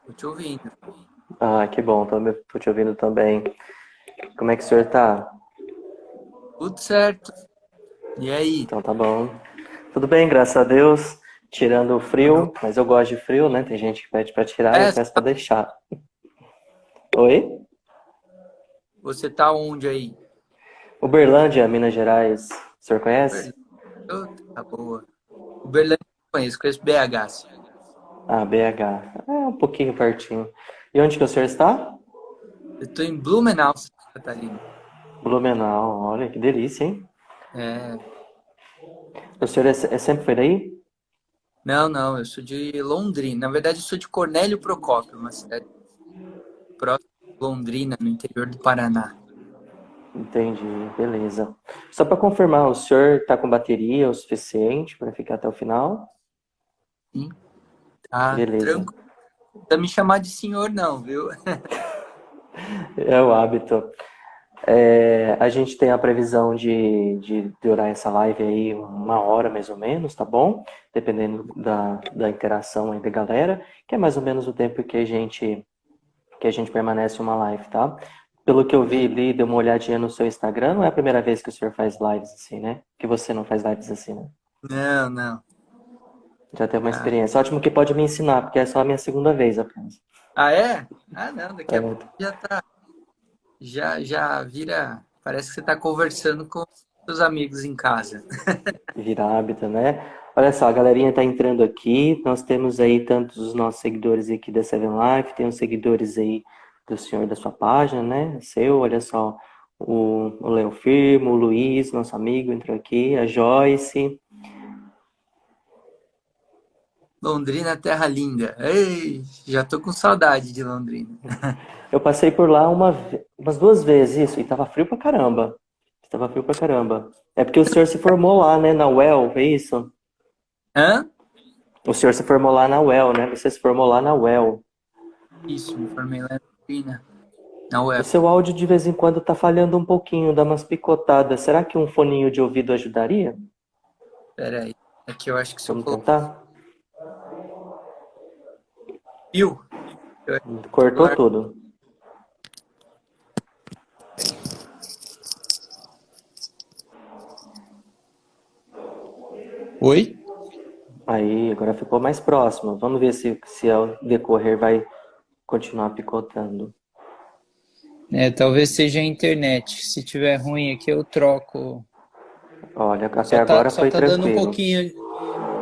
Tô te ouvindo. Ah, que bom, tô te ouvindo também. Como é que o senhor tá? Tudo certo. E aí? Então tá bom. Tudo bem, graças a Deus. Tirando o Morou? frio, mas eu gosto de frio, né? Tem gente que pede pra tirar e eu É, peço pra deixar. Oi? você tá onde aí? Uberlândia, Minas Gerais. O senhor conhece? Uberlândia. Tá boa. Uberlândia eu conheço BH, sim. Ah, BH. É um pouquinho pertinho. E onde que o senhor está? Eu tô em Blumenau, Santa Catarina. Blumenau. Olha que delícia, hein? É, O senhor sempre foi daí? não, eu sou de Londrina. Na verdade, eu sou de Cornélio Procópio, uma cidade próxima de Londrina, no interior do Paraná. Entendi, beleza. Só para confirmar, o senhor tá com bateria o suficiente para ficar até o final? Sim, tá Beleza. tranquilo. Não precisa me chamar de senhor, não, viu? É o hábito. A gente tem a previsão de durar essa live aí 1 hora mais ou menos, tá bom? Dependendo da interação aí da galera, que é mais ou menos o tempo que a gente permanece uma live, tá? Pelo que eu vi ali, dei uma olhadinha no seu Instagram, não é a primeira vez que o senhor faz lives assim, né? Que você não faz lives assim, né? Não. Já tem uma Ah, experiência. Ótimo que pode me ensinar, porque é só a minha segunda vez apenas. ah, é? Ah, não, daqui a pouco É, já tá. Já vira. Parece que você está conversando com seus amigos em casa. virar hábito, né? Olha só, a galerinha tá entrando aqui. Nós temos aí tantos os nossos seguidores aqui da Seven Life, tem os seguidores aí do senhor da sua página, né? Seu, olha só, o Léo Firmo, o Luiz, nosso amigo, entrou aqui, a Joyce. Londrina, terra linda. Ei, já tô com saudade de Londrina. Eu passei por lá umas 2 vezes, isso, e tava frio pra caramba. Tava frio pra caramba. É porque o senhor se formou lá, né, na UEL, é isso? Hã? O senhor se formou lá na UEL, né? Você se formou lá na UEL. Isso, me formei lá em Londrina, na O UEL. seu áudio de vez em quando tá falhando um pouquinho, dá umas picotadas. Será que um foninho de ouvido ajudaria? Pera aí. É que eu acho que se eu Vamos colocar tentar? fio, eu acho que o Cortou celular. tudo. Oi? Aí, agora ficou mais próximo. Vamos ver se ao decorrer vai continuar picotando. É, talvez seja a internet. Se tiver ruim aqui, eu troco. Olha, até Só agora só foi tá dando um tranquilo. pouquinho.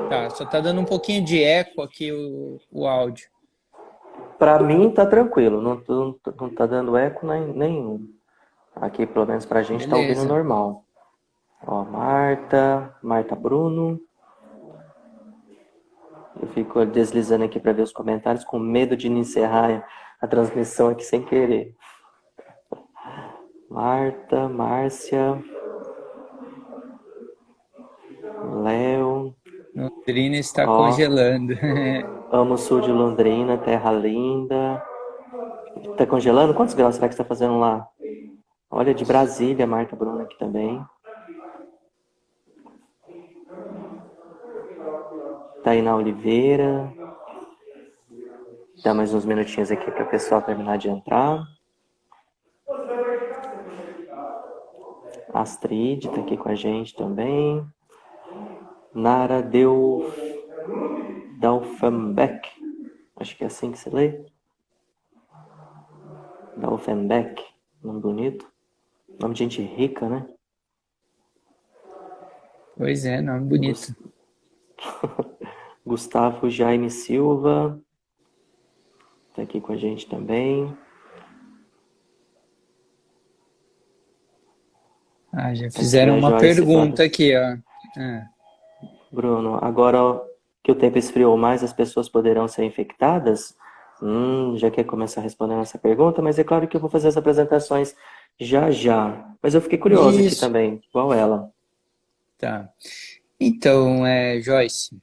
Tá, só tá dando um pouquinho de eco aqui o áudio. Pra mim tá tranquilo, não tá dando eco nenhum. Aqui, pelo menos pra gente, tá ouvindo Beleza. normal. Ó, Marta Bruno. Eu fico deslizando aqui pra ver os comentários com medo de encerrar a transmissão aqui sem querer. Marta, Márcia, Léo. Londrina está Ó, congelando. amo o sul de Londrina, terra linda. Tá congelando? Quantos graus será que está fazendo lá? Olha, de Brasília, Marta Bruna aqui também. Tainá Oliveira. Dá mais uns minutinhos aqui para o pessoal terminar de entrar. Astrid tá aqui com a gente também. Nara Daufenbeck. Acho que é assim que se lê. Daufenbeck. Nome bonito. Nome de gente rica, né? Pois é, nome bonito. Gustavo Jaime Silva. Tá aqui com a gente também. Ah, já Aqui fizeram a uma Joyce fala. pergunta aqui, ó. Ah, Bruno, agora que o tempo esfriou mais, as pessoas poderão ser infectadas? Já quer começar respondendo essa pergunta, mas é claro que eu vou fazer as apresentações já já. Mas eu fiquei curioso aqui isso, também, igual ela. tá. Então, Joyce,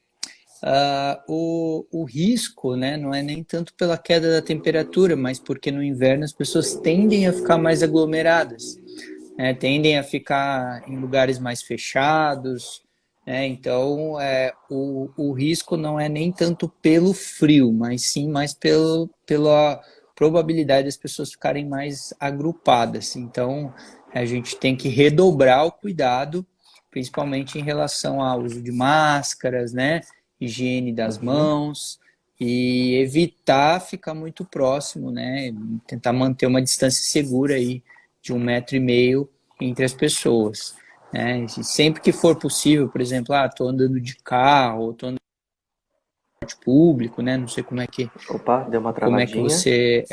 o risco, né, não é nem tanto pela queda da temperatura, mas porque no inverno as pessoas tendem a ficar mais aglomeradas, né, tendem a ficar em lugares mais fechados, né? Então, o risco não é nem tanto pelo frio, mas sim mais pela probabilidade das pessoas ficarem mais agrupadas. Então, a gente tem que redobrar o cuidado, principalmente em relação ao uso de máscaras, né? Higiene das Uhum. mãos e evitar ficar muito próximo, né? Tentar manter uma distância segura aí de 1,5 m entre as pessoas, né? E sempre que for possível, por exemplo, estou andando de carro, ou estou andando de transporte público, né? Não sei Opa, deu uma como é que travadinha. você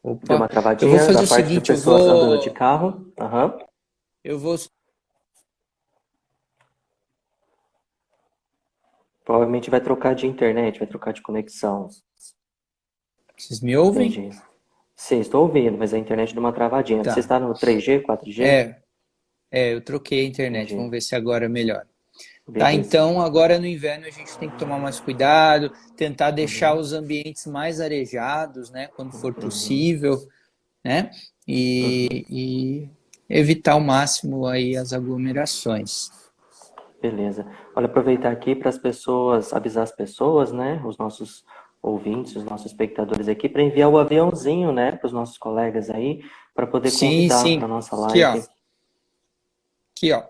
Deu Opa, uma eu vou travadinha fazer da o parte de seguinte, pessoas andando de carro. Aham. eu vou, Provavelmente vai trocar de internet, vai trocar de conexão. vocês me ouvem? Entendi. Sim, estou ouvindo, mas a internet deu uma travadinha. Você Tá. está no 3G, 4G? É, eu troquei a internet. Entendi. Vamos ver se agora melhora. Tá, Beleza. então agora no inverno a gente tem que tomar mais cuidado, tentar deixar Uhum. os ambientes mais arejados, né, quando for Uhum. possível, né, Uhum. e evitar ao máximo aí as aglomerações. Beleza. Olha, aproveitar aqui para as pessoas, avisar as pessoas, né, os nossos ouvintes, os nossos espectadores aqui, para enviar o aviãozinho, né, para os nossos colegas aí, para poder Sim, convidar para sim. a nossa Aqui, ó. live. Aqui, ó.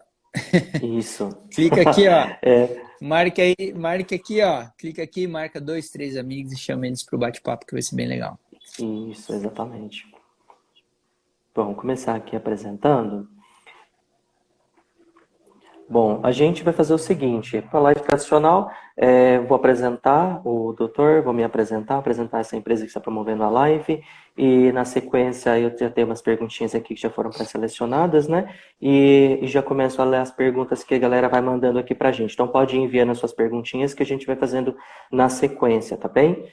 Isso. Clica aqui, ó. É, Marque aí, marque aqui, ó. Clica aqui, marca 2, 3 amigos e chama eles pro bate-papo que vai ser bem legal. isso, exatamente. Vamos começar aqui apresentando. Bom, a gente vai fazer o seguinte, para a live tradicional, vou apresentar o doutor, vou me apresentar essa empresa que está promovendo a live, e na sequência eu já tenho umas perguntinhas aqui que já foram pré-selecionadas, né? E já começo a ler as perguntas que a galera vai mandando aqui para a gente. Então pode ir enviando as suas perguntinhas que a gente vai fazendo na sequência, tá bem?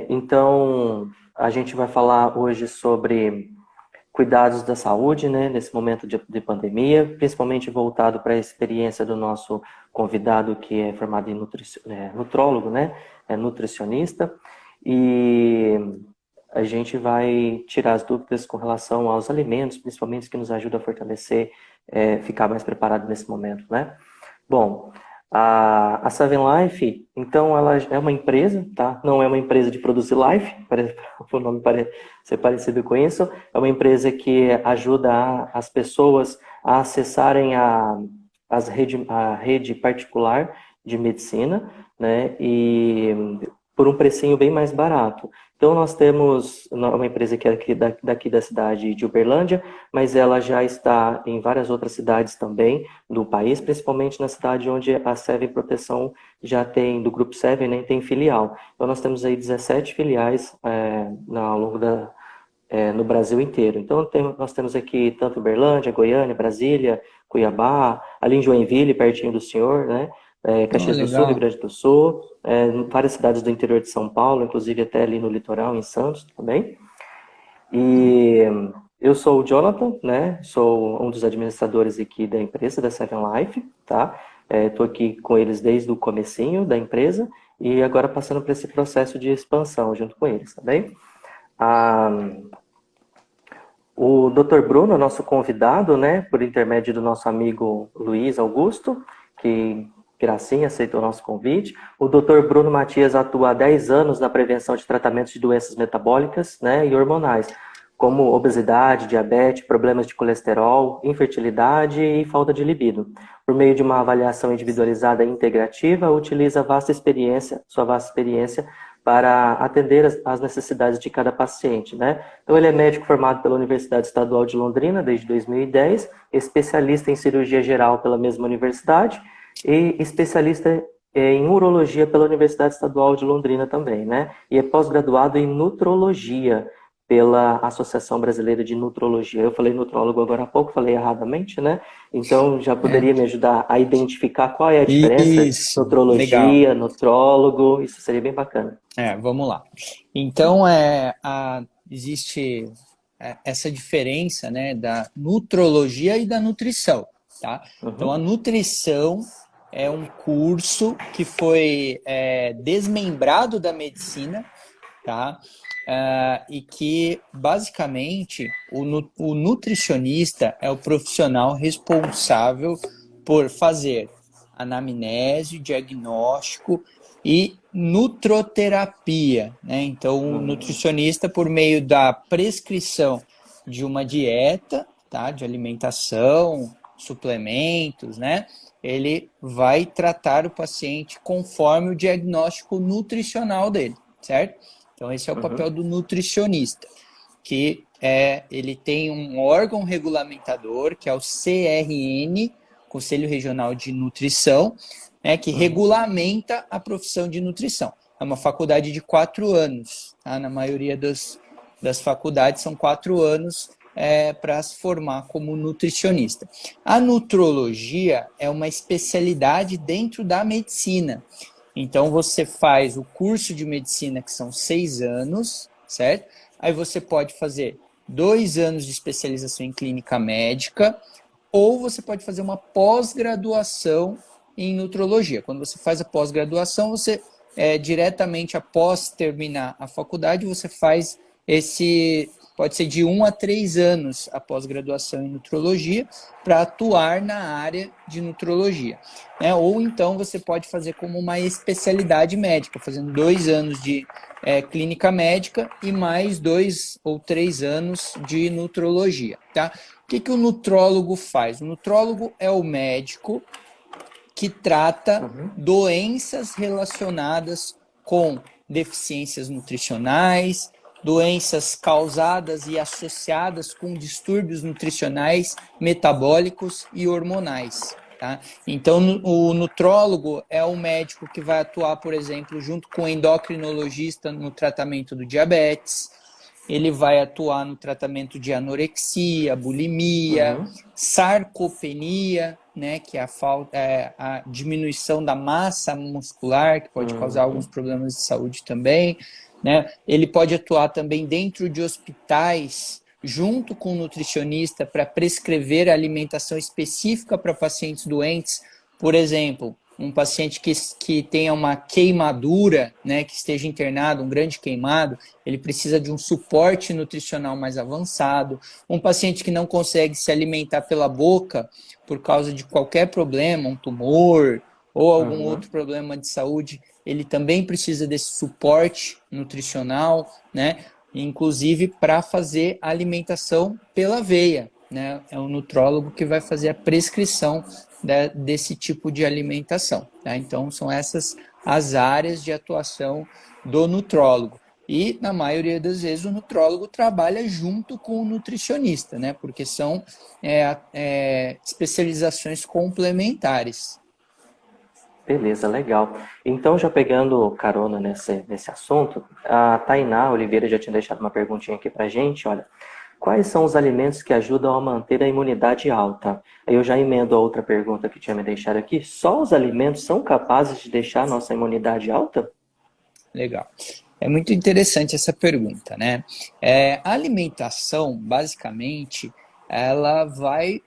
Então, a gente vai falar hoje sobre cuidados da saúde, né, nesse momento de pandemia, principalmente voltado para a experiência do nosso convidado que é formado em nutrólogo, né, é nutricionista, e a gente vai tirar as dúvidas com relação aos alimentos, principalmente que nos ajudam a fortalecer, ficar mais preparado nesse momento, né. Bom, a Seven Life, então, ela é uma empresa, tá? Não é uma empresa de produzir life, o nome parece ser parecido com isso. É uma empresa que ajuda as pessoas a acessarem a rede particular de medicina, né? E por um precinho bem mais barato. Então, nós temos uma empresa que é daqui da cidade de Uberlândia, mas ela já está em várias outras cidades também do país, principalmente na cidade onde a Seven Proteção já tem, do Grupo Seven, né, tem filial. Então, nós temos aí 17 filiais ao longo no Brasil inteiro. Então, nós temos aqui tanto Uberlândia, Goiânia, Brasília, Cuiabá, ali em Joinville, pertinho do senhor, né? Oh, Caxias do Sul, Rio legal. Grande do Sul, várias cidades do interior de São Paulo, inclusive até ali no litoral, em Santos também. E eu sou o Jonathan, né? Sou um dos administradores aqui da empresa, da Seven Life, tá? Estou aqui com eles desde o comecinho da empresa e agora passando por esse processo de expansão junto com eles, tá bem? Ah, o Dr. Bruno, nosso convidado, né, por intermédio do nosso amigo Luiz Augusto, que gracinha aceitou o nosso convite. O Dr. Bruno Matias atua há 10 anos na prevenção de tratamentos de doenças metabólicas, né, e hormonais, como obesidade, diabetes, problemas de colesterol, infertilidade e falta de libido. Por meio de uma avaliação individualizada e integrativa, utiliza sua vasta experiência para atender as necessidades de cada paciente, né? Então, ele é médico formado pela Universidade Estadual de Londrina desde 2010, especialista em cirurgia geral pela mesma universidade e especialista em urologia pela Universidade Estadual de Londrina também, né? E é pós-graduado em nutrologia pela Associação Brasileira de Nutrologia. Eu falei nutrólogo agora há pouco, falei erradamente, né? Então, já É. poderia me ajudar a identificar qual é a diferença? Isso, legal. Nutrologia, nutrólogo, isso seria bem bacana. Vamos lá. Então, existe essa diferença, né, da nutrologia e da nutrição, tá? Então, a Uhum. nutrição é um curso que foi desmembrado da medicina, tá? E que, basicamente, o nutricionista é o profissional responsável por fazer anamnese, diagnóstico e nutroterapia, né? Então, o nutricionista, por meio da prescrição de uma dieta, tá? De alimentação, suplementos, né? Ele vai tratar o paciente conforme o diagnóstico nutricional dele, certo? Então, esse é o papel do nutricionista, que ele tem um órgão regulamentador, que é o CRN, Conselho Regional de Nutrição, né, que regulamenta a profissão de nutrição. É uma faculdade de 4 anos, tá? Na maioria das faculdades são 4 anos para se formar como nutricionista. A nutrologia é uma especialidade dentro da medicina. Então, você faz o curso de medicina, que são 6 anos, certo? Aí você pode fazer 2 anos de especialização em clínica médica, ou você pode fazer uma pós-graduação em nutrologia. Quando você faz a pós-graduação, você diretamente após terminar a faculdade, você faz pode ser de 1 a 3 anos a pós-graduação em nutrologia para atuar na área de nutrologia. Né? Ou então você pode fazer como uma especialidade médica, fazendo 2 anos de clínica médica e mais 2 ou 3 anos de nutrologia. Tá? O que o nutrólogo faz? O nutrólogo é o médico que trata doenças relacionadas com deficiências nutricionais, doenças causadas e associadas com distúrbios nutricionais, metabólicos e hormonais. Tá? Então, o nutrólogo é o médico que vai atuar, por exemplo, junto com o endocrinologista no tratamento do diabetes. Ele vai atuar no tratamento de anorexia, bulimia, sarcopenia, né, que é a diminuição da massa muscular, que pode causar alguns problemas de saúde também. Né? Ele pode atuar também dentro de hospitais, junto com o nutricionista, para prescrever alimentação específica para pacientes doentes. Por exemplo, um paciente que tenha uma queimadura, né, que esteja internado, um grande queimado, ele precisa de um suporte nutricional mais avançado. Um paciente que não consegue se alimentar pela boca por causa de qualquer problema, um tumor ou algum outro problema de saúde, ele também precisa desse suporte nutricional, né? Inclusive para fazer a alimentação pela veia. Né? É o nutrólogo que vai fazer a prescrição desse tipo de alimentação. Tá? Então, são essas as áreas de atuação do nutrólogo. E, na maioria das vezes, o nutrólogo trabalha junto com o nutricionista, né? Porque são especializações complementares. Beleza, legal. Então, já pegando carona nesse assunto, a Tainá Oliveira já tinha deixado uma perguntinha aqui pra gente, olha. Quais são os alimentos que ajudam a manter a imunidade alta? Aí eu já emendo a outra pergunta que tinha me deixado aqui. Só os alimentos são capazes de deixar a nossa imunidade alta? Legal. É muito interessante essa pergunta, né? A alimentação, basicamente, ela vai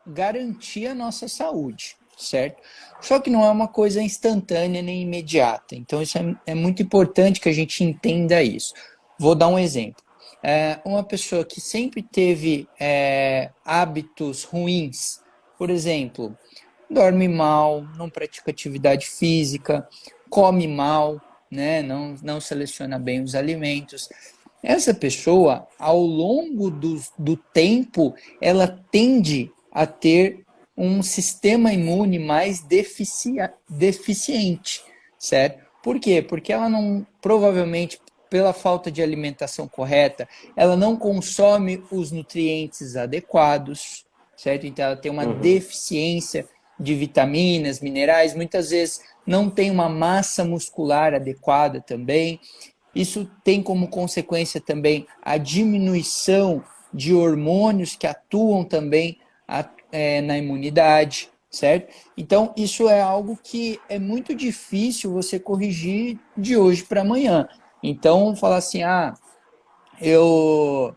garantir a nossa saúde, certo? Só que não é uma coisa instantânea nem imediata. Então, isso é muito importante que a gente entenda isso. Vou dar um exemplo. Uma pessoa que sempre teve hábitos ruins, por exemplo, dorme mal, não pratica atividade física, come mal, né? Não seleciona bem os alimentos. Essa pessoa, ao longo do tempo, ela tende a ter um sistema imune mais deficiente, certo? Por quê? Porque ela não, provavelmente, pela falta de alimentação correta, ela não consome os nutrientes adequados, certo? Então ela tem uma deficiência de vitaminas, minerais, muitas vezes não tem uma massa muscular adequada também. Isso tem como consequência também a diminuição de hormônios que atuam também na imunidade, certo? Então, isso é algo que é muito difícil você corrigir de hoje para amanhã. Então, falar assim, eu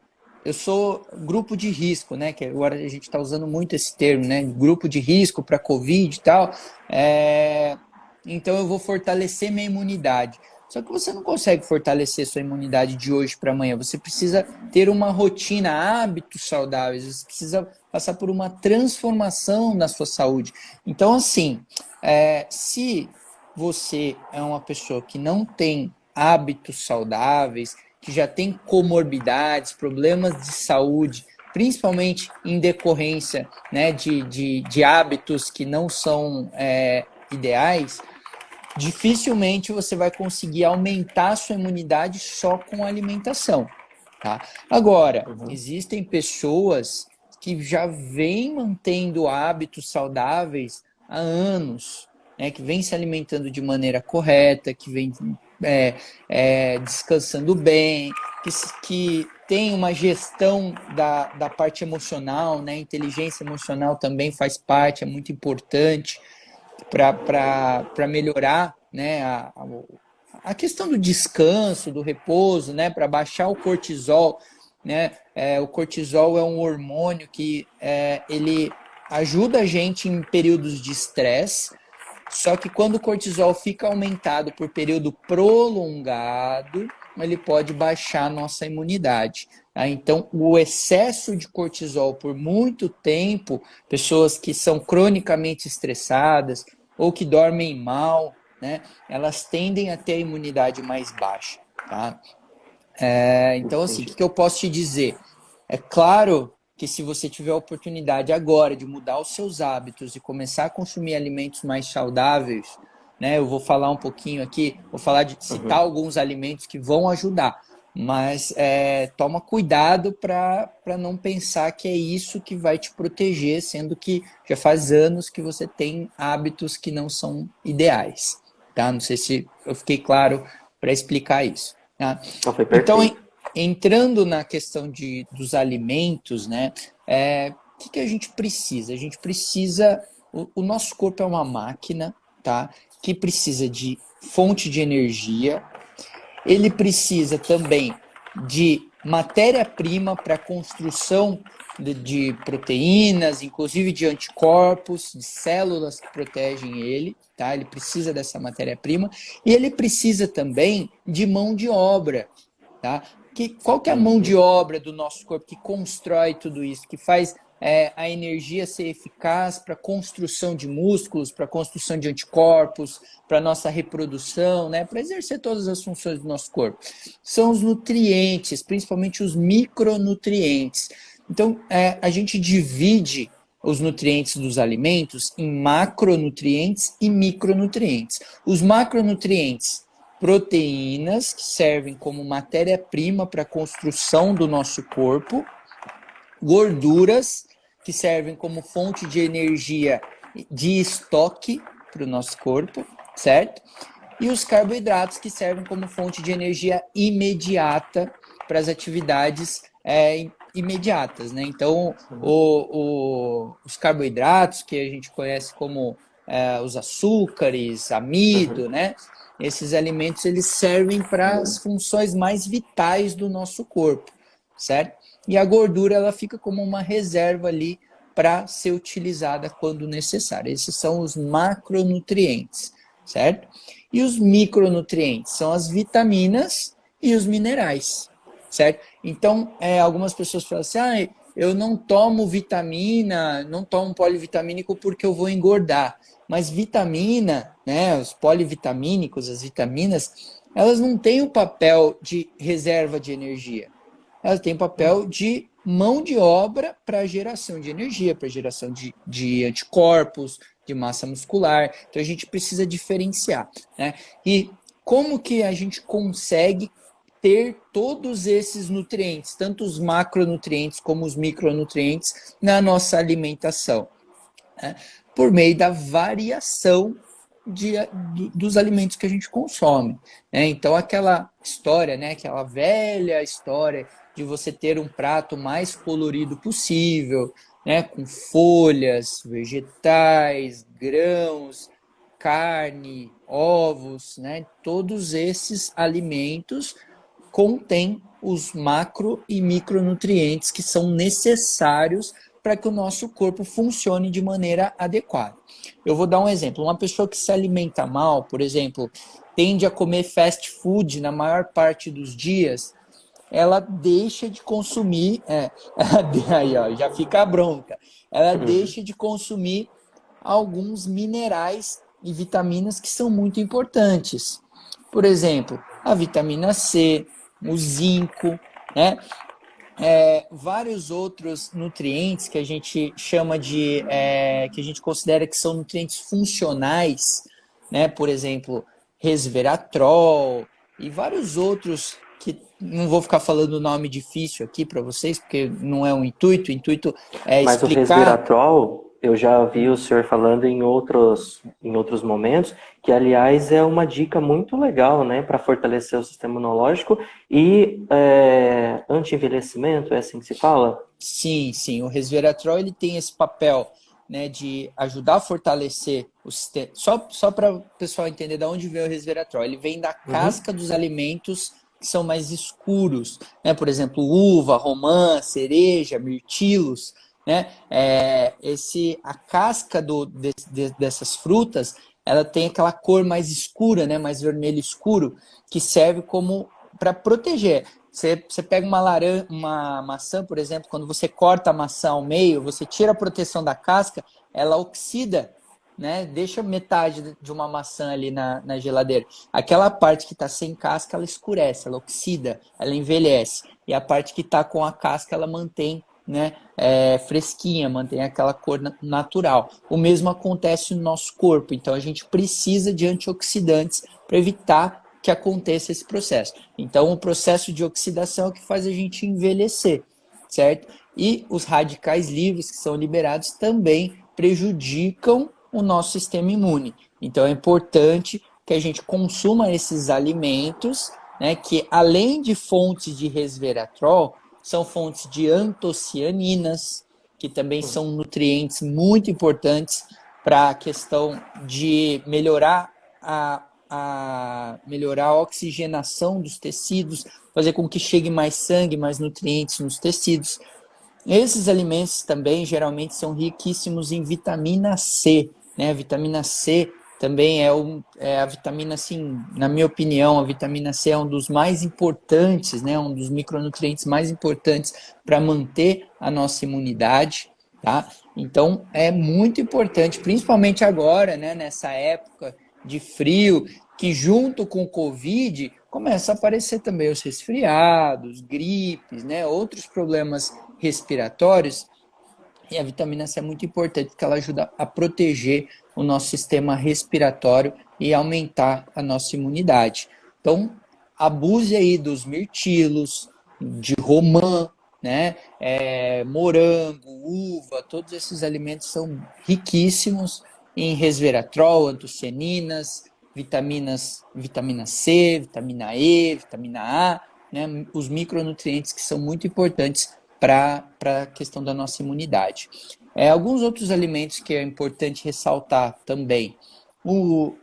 sou grupo de risco, né? Que agora a gente está usando muito esse termo, né? Grupo de risco para Covid e tal. Então, eu vou fortalecer minha imunidade. Só que você não consegue fortalecer sua imunidade de hoje para amanhã. Você precisa ter uma rotina, hábitos saudáveis. Você precisa passar por uma transformação na sua saúde. Então, assim, se você é uma pessoa que não tem hábitos saudáveis, que já tem comorbidades, problemas de saúde, principalmente em decorrência, né, de hábitos que não são ideais, dificilmente você vai conseguir aumentar a sua imunidade só com alimentação. Tá? Agora, existem pessoas que já vêm mantendo hábitos saudáveis há anos, né, que vêm se alimentando de maneira correta, que vêm descansando bem, que tem uma gestão da parte emocional, né? Inteligência emocional também faz parte, é muito importante para melhorar, né, a questão do descanso, do repouso, né, para baixar o cortisol. Né? O cortisol é um hormônio que ele ajuda a gente em períodos de estresse, só que quando o cortisol fica aumentado por período prolongado, ele pode baixar a nossa imunidade. Tá? Então, o excesso de cortisol por muito tempo, pessoas que são cronicamente estressadas ou que dormem mal, né, elas tendem a ter a imunidade mais baixa. Tá? Então, assim, o que eu posso te dizer? É claro que se você tiver a oportunidade agora de mudar os seus hábitos e começar a consumir alimentos mais saudáveis, né? Eu vou falar um pouquinho aqui, vou falar de citar alguns alimentos que vão ajudar, mas toma cuidado para não pensar que é isso que vai te proteger, sendo que já faz anos que você tem hábitos que não são ideais. Tá? Não sei se eu fiquei claro para explicar isso. Tá? Não, foi Então, perfeito. entrando na questão dos alimentos, né? O que a gente precisa? A gente precisa. O nosso corpo é uma máquina, tá? Que precisa de fonte de energia. Ele precisa também de matéria-prima para construção de proteínas, inclusive de anticorpos, de células que protegem ele, tá? Ele precisa dessa matéria-prima e ele precisa também de mão de obra, tá? Qual que é a mão de obra do nosso corpo que constrói tudo isso, que faz a energia ser eficaz para a construção de músculos, para a construção de anticorpos, para a nossa reprodução, né? Para exercer todas as funções do nosso corpo? São os nutrientes, principalmente os micronutrientes. Então, a gente divide os nutrientes dos alimentos em macronutrientes e micronutrientes. Os macronutrientes, proteínas, que servem como matéria-prima para a construção do nosso corpo, gorduras, que servem como fonte de energia de estoque para o nosso corpo, certo? E os carboidratos, que servem como fonte de energia imediata para as atividades imediatas, né? Então, os carboidratos, que a gente conhece como os açúcares, amido, né? Esses alimentos, eles servem para as funções mais vitais do nosso corpo, certo? E a gordura, ela fica como uma reserva ali para ser utilizada quando necessário. Esses são os macronutrientes, certo? E os micronutrientes são as vitaminas e os minerais, certo? Então, algumas pessoas falam assim, eu não tomo vitamina, não tomo polivitamínico porque eu vou engordar. Mas vitamina, né, os polivitamínicos, as vitaminas, elas não têm o papel de reserva de energia. Elas têm papel de mão de obra para geração de energia, para geração de anticorpos, de massa muscular. Então, a gente precisa diferenciar, né? E como que a gente consegue ter todos esses nutrientes, tanto os macronutrientes como os micronutrientes, na nossa alimentação? Né? Por meio da variação dos alimentos que a gente consome. Né? Então, aquela história, né? Aquela velha história de você ter um prato mais colorido possível, né? Com folhas, vegetais, grãos, carne, ovos, né? Todos esses alimentos contêm os macro e micronutrientes que são necessários para que o nosso corpo funcione de maneira adequada. Eu vou dar um exemplo. Uma pessoa que se alimenta mal, por exemplo, tende a comer fast food na maior parte dos dias, ela deixa de consumir, aí ó, já fica a bronca, ela deixa de consumir alguns minerais e vitaminas que são muito importantes. Por exemplo, a vitamina C, o zinco, né? Vários outros nutrientes que a gente chama que a gente considera que são nutrientes funcionais, né? Por exemplo, resveratrol e vários outros que não vou ficar falando nome difícil aqui para vocês, porque não é o intuito é Mas o explicar. resveratrol, eu já vi o senhor falando em outros momentos, que aliás é uma dica muito legal, né, para fortalecer o sistema imunológico e anti-envelhecimento, é assim que se fala? Sim, sim, o resveratrol ele tem esse papel, né, de ajudar a fortalecer o sistema. Só para o pessoal entender de onde vem o resveratrol, ele vem da Uhum. casca dos alimentos que são mais escuros, né? Por exemplo, uva, romã, cereja, mirtilos, né? A casca dessas frutas, ela tem aquela cor mais escura, né? Mais vermelho escuro, que serve como para proteger. Você pega uma maçã, por exemplo, quando você corta a maçã ao meio, você tira a proteção da casca, ela oxida, né? Deixa metade de uma maçã ali na geladeira. Aquela parte que está sem casca, ela escurece, ela oxida, ela envelhece. E a parte que está com a casca, ela mantém, né, fresquinha, mantém aquela cor natural. O mesmo acontece no nosso corpo. Então, a gente precisa de antioxidantes para evitar que aconteça esse processo. Então, o processo de oxidação é o que faz a gente envelhecer, certo? E os radicais livres que são liberados também prejudicam o nosso sistema imune. Então, é importante que a gente consuma esses alimentos, né, que além de fontes de resveratrol, são fontes de antocianinas, que também são nutrientes muito importantes para a questão de melhorar a oxigenação dos tecidos, fazer com que chegue mais sangue, mais nutrientes nos tecidos. Esses alimentos também geralmente são riquíssimos em vitamina C, né? A vitamina C também é a vitamina, assim, na minha opinião, a vitamina C é um dos mais importantes, né? Um dos micronutrientes mais importantes para manter a nossa imunidade, tá? Então é muito importante, principalmente agora, né? Nessa época de frio, que junto com o Covid começa a aparecer também os resfriados, gripes, né? Outros problemas respiratórios, e a vitamina C é muito importante porque ela ajuda a proteger o nosso sistema respiratório e aumentar a nossa imunidade. Então, abuse aí dos mirtilos, de romã, né? Morango, uva, todos esses alimentos são riquíssimos em resveratrol, antocianinas, vitamina C, vitamina E, vitamina A, né? Os micronutrientes que são muito importantes para a questão da nossa imunidade. Alguns outros alimentos que é importante ressaltar também. O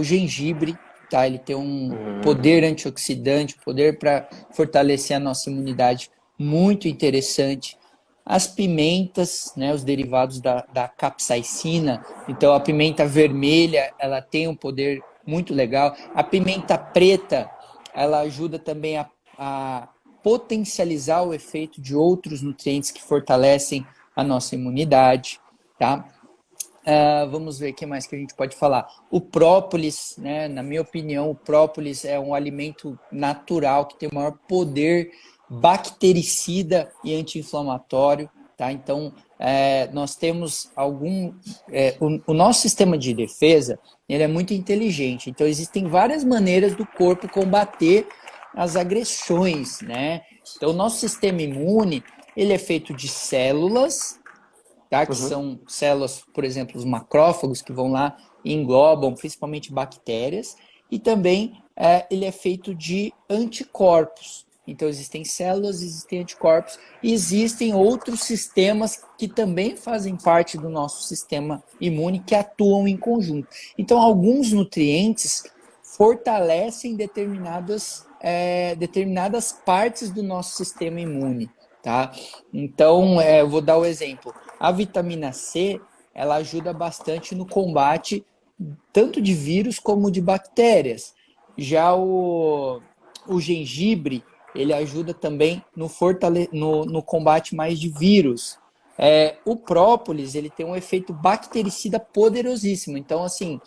gengibre, tá? Ele tem um poder antioxidante, poder para fortalecer a nossa imunidade muito interessante. As pimentas, né, os derivados da capsaicina. Então, a pimenta vermelha, ela tem um poder muito legal. A pimenta preta, ela ajuda também a potencializar o efeito de outros nutrientes que fortalecem a nossa imunidade, tá? Vamos ver o que mais que a gente pode falar. O própolis, né? Na minha opinião, o própolis é um alimento natural que tem o maior poder bactericida e anti-inflamatório, tá? Então, nós temos o nosso sistema de defesa, ele é muito inteligente. Então, existem várias maneiras do corpo combater as agressões, né? Então, o nosso sistema imune, ele é feito de células, tá? Que são células, por exemplo, os macrófagos, que vão lá e englobam principalmente bactérias, e também ele é feito de anticorpos. Então, existem células, existem anticorpos, e existem outros sistemas que também fazem parte do nosso sistema imune, que atuam em conjunto. Então, alguns nutrientes fortalecem determinadas partes do nosso sistema imune, tá? Então, eu vou dar o exemplo. A vitamina C, ela ajuda bastante no combate tanto de vírus como de bactérias. Já o gengibre, ele ajuda também no combate mais de vírus. O própolis, ele tem um efeito bactericida poderosíssimo. Então, assim,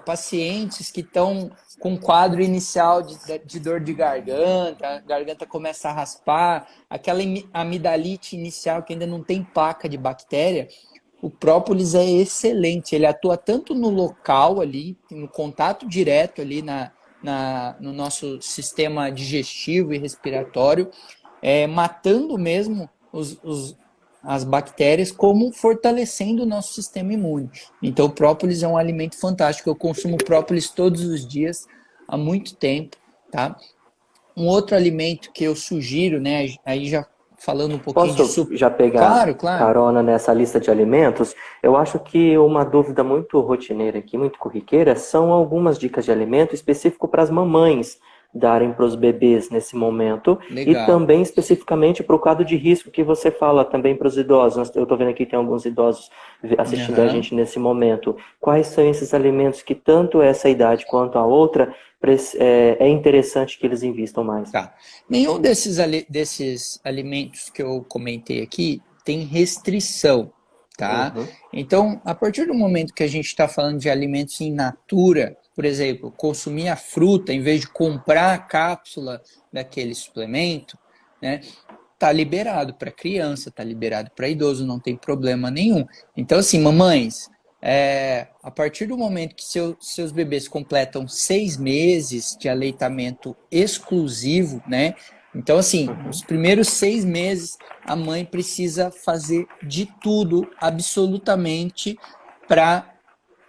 pacientes que estão com quadro inicial de dor de garganta, a garganta começa a raspar, aquela amidalite inicial que ainda não tem placa de bactéria, o própolis é excelente. Ele atua tanto no local ali, no contato direto ali no nosso sistema digestivo e respiratório, matando mesmo as bactérias, como fortalecendo o nosso sistema imune. Então, o própolis é um alimento fantástico. Eu consumo própolis todos os dias, há muito tempo, tá? Um outro alimento que eu sugiro, né? Aí já falando um pouquinho de Posso já pegar Claro, claro. carona nessa lista de alimentos? Eu acho que uma dúvida muito rotineira aqui, muito corriqueira, são algumas dicas de alimento específico para as mamães darem para os bebês nesse momento e Legal. também especificamente para o quadro de risco que você fala também para os idosos. Eu estou vendo aqui que tem alguns idosos assistindo a Uhum. gente nesse momento. Quais são esses alimentos que tanto essa idade quanto a outra é interessante que eles invistam mais? Tá. Nenhum desses alimentos que eu comentei aqui tem restrição, tá? Uhum, Então, a partir do momento que a gente está falando de alimentos in natura, por exemplo, consumir a fruta em vez de comprar a cápsula daquele suplemento, né? Tá liberado para criança, tá liberado para idoso, não tem problema nenhum. Então, assim, mamães, a partir do momento que seus bebês completam 6 meses de aleitamento exclusivo, né? Então, assim, os uhum. primeiros 6 meses, a mãe precisa fazer de tudo, absolutamente, para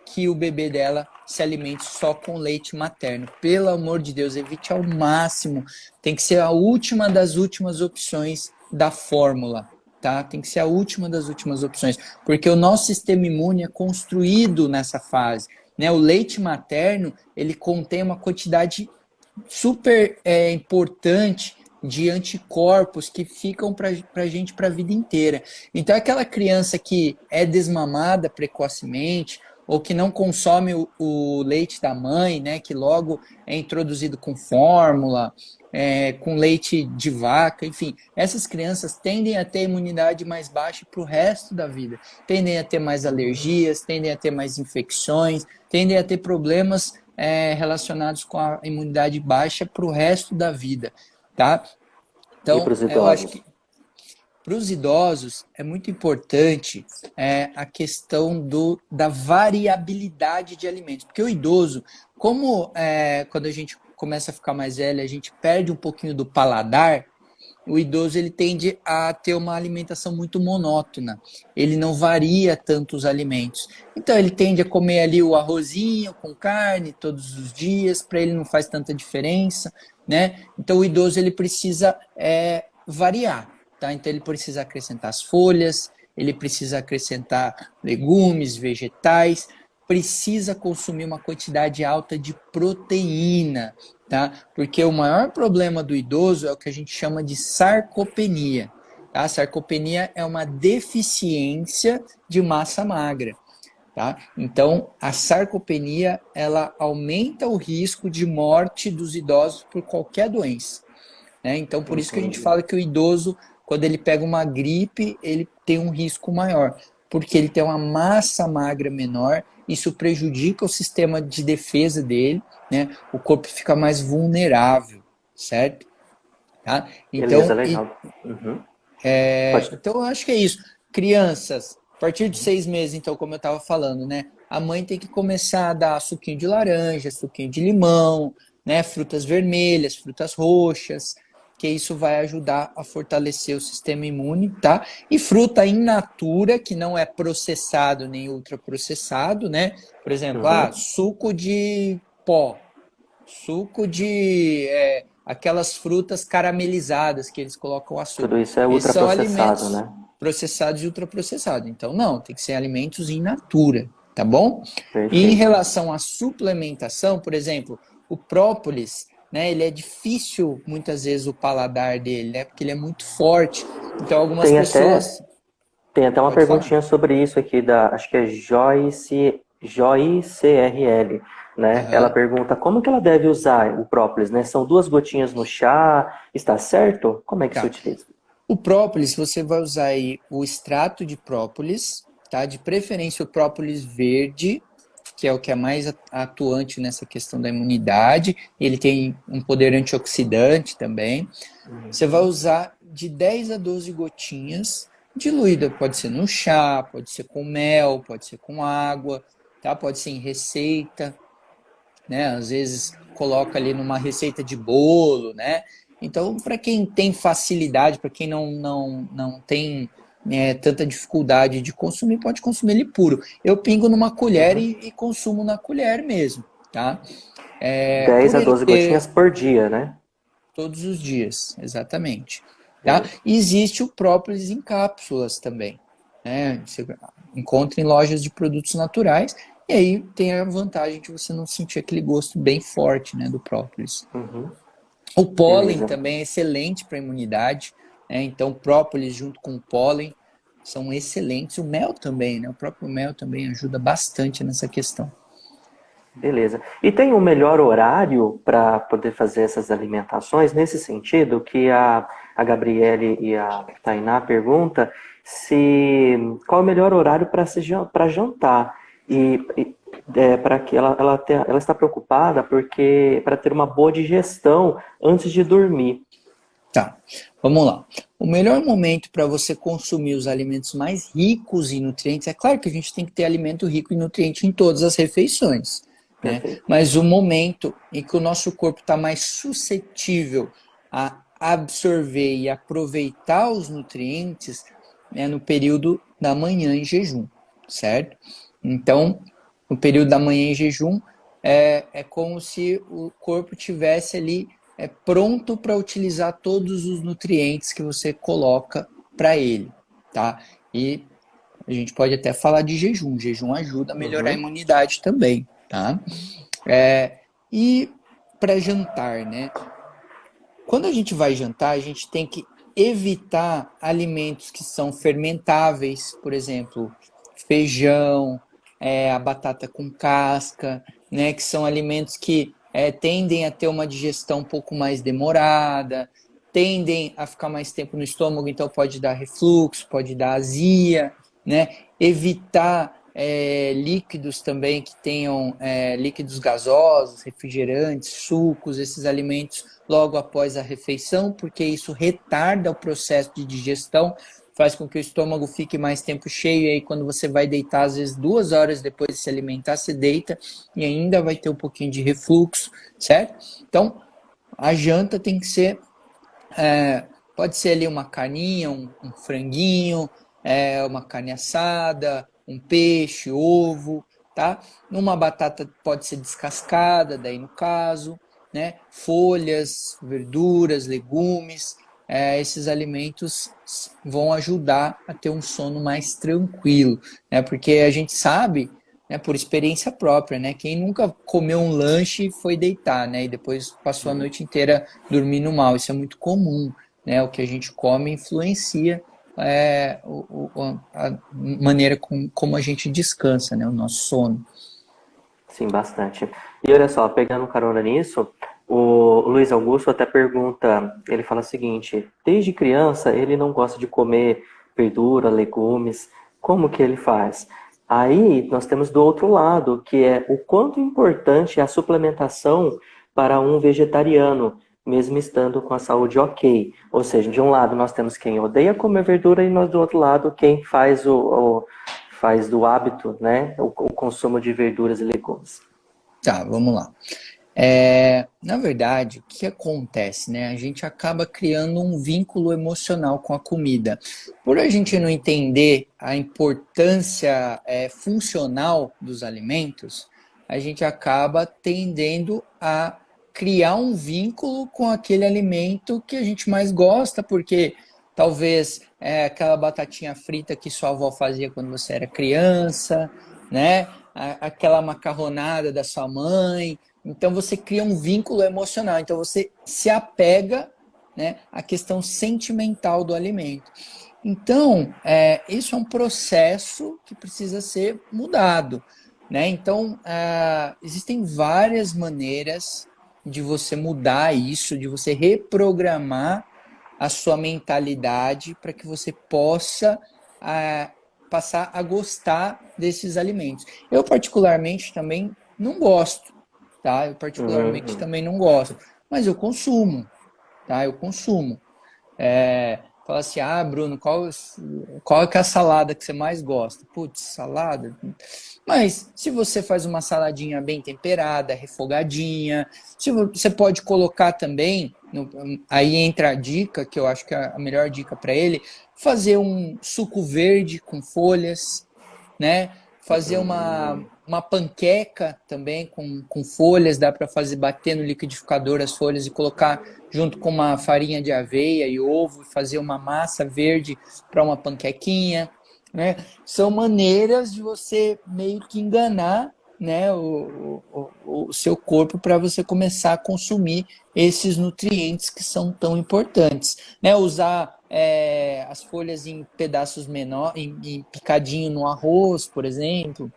que o bebê dela se alimente só com leite materno. Pelo amor de Deus, evite ao máximo. Tem que ser a última das últimas opções da fórmula, tá? Tem que ser a última das últimas opções, porque o nosso sistema imune é construído nessa fase, né? O leite materno, ele contém uma quantidade super importante de anticorpos que ficam para a gente para a vida inteira. Então, aquela criança que é desmamada precocemente ou que não consome o leite da mãe, né, que logo é introduzido com fórmula, com leite de vaca, enfim, essas crianças tendem a ter imunidade mais baixa para o resto da vida, tendem a ter mais alergias, tendem a ter mais infecções, tendem a ter problemas relacionados com a imunidade baixa para o resto da vida, tá? E para Então, os eu acho idosos? que para os idosos é muito importante a questão da variabilidade de alimentos, porque o idoso, como quando a gente começa a ficar mais velho, a gente perde um pouquinho do paladar, o idoso ele tende a ter uma alimentação muito monótona. Ele não varia tanto os alimentos. Então ele tende a comer ali o arrozinho com carne todos os dias, para ele não faz tanta diferença, né? Então o idoso ele precisa variar, tá? Então ele precisa acrescentar as folhas, ele precisa acrescentar legumes, vegetais, precisa consumir uma quantidade alta de proteína, tá? Porque o maior problema do idoso é o que a gente chama de sarcopenia. Tá? A sarcopenia é uma deficiência de massa magra. Tá? Então, a sarcopenia ela aumenta o risco de morte dos idosos por qualquer doença. Né? Então, por isso que a gente Entendi. fala que o idoso, quando ele pega uma gripe, ele tem um risco maior, porque ele tem uma massa magra menor, isso prejudica o sistema de defesa dele, né? O corpo fica mais vulnerável, certo? Tá? Beleza, Então, legal. Uhum. Pode. então, eu acho que é isso. Crianças, a partir de 6 meses, então, como eu estava falando, né? A mãe tem que começar a dar suquinho de laranja, suquinho de limão, né? Frutas vermelhas, frutas roxas, que isso vai ajudar a fortalecer o sistema imune, tá? E fruta in natura, que não é processado nem ultraprocessado, né? Por exemplo, Uhum. suco de pó, suco de aquelas frutas caramelizadas que eles colocam Tudo açúcar. isso é Esses são ultraprocessado, alimentos né? processados e ultraprocessados. Então, não, tem que ser alimentos in natura, tá bom? E em Perfeito. relação à suplementação, por exemplo, o própolis, né, ele é difícil muitas vezes o paladar dele, né, porque ele é muito forte. Então, algumas Tem até pessoas. Tem até uma Pode falar. perguntinha sobre isso aqui, acho que é Joyce CRL, né? Ela Aham. pergunta como que ela deve usar o própolis, né? São 2 gotinhas no chá, está certo? Como é que se Tá. utiliza? O própolis, você vai usar aí o extrato de própolis, tá? De preferência o própolis verde, que é o que é mais atuante nessa questão da imunidade. Ele tem um poder antioxidante também. Você vai usar de 10 a 12 gotinhas diluída. Pode ser no chá, pode ser com mel, pode ser com água, tá? Pode ser em receita, né? Às vezes coloca ali numa receita de bolo, né? Então, para quem tem facilidade, para quem não tem tanta dificuldade de consumir, pode consumir ele puro. Eu pingo numa colher Uhum. e consumo na colher mesmo, tá? 10 Por a ele 12 gotinhas ter por dia, né? todos os dias, exatamente. Tá? Beleza. E existe o própolis em cápsulas também, né? Você encontra em lojas de produtos naturais e aí tem a vantagem de você não sentir aquele gosto bem forte, né, do própolis. Uhum. O pólen Beleza. também é excelente para a imunidade, né? Então própolis junto com o pólen são excelentes. O mel também, né? O próprio mel também ajuda bastante nessa questão. Beleza. E tem um melhor horário para poder fazer essas alimentações? Nesse sentido, que a Gabriele e a Tainá pergunta se qual é o melhor horário para jantar. Para que ela está preocupada porque para ter uma boa digestão antes de dormir. Tá, vamos lá. O melhor momento para você consumir os alimentos mais ricos em nutrientes, é claro que a gente tem que ter alimento rico em nutrientes em todas as refeições, né? Perfeito. Mas o momento em que o nosso corpo está mais suscetível a absorver e aproveitar os nutrientes é no período da manhã em jejum, certo? Então, no período da manhã em jejum, é como se o corpo tivesse ali pronto para utilizar todos os nutrientes que você coloca para ele, tá? E a gente pode até falar de jejum. O jejum ajuda a melhorar a Uhum. imunidade também, tá? E para jantar, né? Quando a gente vai jantar, a gente tem que evitar alimentos que são fermentáveis, por exemplo, feijão, a batata com casca, né, que são alimentos que tendem a ter uma digestão um pouco mais demorada, tendem a ficar mais tempo no estômago, então pode dar refluxo, pode dar azia, né? Evitar líquidos também que tenham líquidos gasosos, refrigerantes, sucos, esses alimentos logo após a refeição, porque isso retarda o processo de digestão, faz com que o estômago fique mais tempo cheio, e aí quando você vai deitar, às vezes 2 horas depois de se alimentar, você deita e ainda vai ter um pouquinho de refluxo, certo? Então, a janta tem que ser, pode ser ali uma carninha, um franguinho, uma carne assada, um peixe, ovo, tá? Uma batata pode ser descascada, daí no caso, né? Folhas, verduras, legumes, esses alimentos vão ajudar a ter um sono mais tranquilo, né? Porque a gente sabe, né, por experiência própria, né? Quem nunca comeu um lanche e foi deitar, né? E depois passou a noite inteira dormindo mal. Isso é muito comum, né? O que a gente come influencia a maneira como a gente descansa, né? O nosso sono. Sim, bastante. E olha só, pegando carona nisso, o Luiz Augusto até pergunta, ele fala o seguinte, desde criança ele não gosta de comer verdura, legumes, como que ele faz? Aí nós temos do outro lado, que é o quanto importante é a suplementação para um vegetariano, mesmo estando com a saúde ok. Ou seja, de um lado nós temos quem odeia comer verdura e nós do outro lado quem faz do hábito, né, o consumo de verduras e legumes. Tá, vamos lá. Na verdade, o que acontece, né? A gente acaba criando um vínculo emocional com a comida. Por a gente não entender a importância funcional dos alimentos, a gente acaba tendendo a criar um vínculo com aquele alimento que a gente mais gosta, porque talvez aquela batatinha frita que sua avó fazia quando você era criança, né? Aquela macarronada da sua mãe. Então você cria um vínculo emocional. Então você se apega, né, à questão sentimental do alimento. Então, isso é um processo que precisa ser mudado, né? Então, existem várias maneiras de você mudar isso, de você reprogramar a sua mentalidade para que você possa passar a gostar desses alimentos. Eu, particularmente, também não gosto, tá? Eu, particularmente, Uhum. também não gosto, mas eu consumo, tá? Eu consumo. Fala assim, Bruno, qual que é a salada que você mais gosta? Putz, salada? Mas se você faz uma saladinha bem temperada, refogadinha, se você pode colocar também, aí entra a dica, que eu acho que é a melhor dica para ele, fazer um suco verde com folhas, né? Fazer uma panqueca também com folhas, dá para fazer bater no liquidificador as folhas e colocar junto com uma farinha de aveia e ovo, fazer uma massa verde para uma panquequinha, né? São maneiras de você meio que enganar, né, o seu corpo para você começar a consumir esses nutrientes que são tão importantes, né? Usar as folhas em pedaços menores, em picadinho no arroz, por exemplo,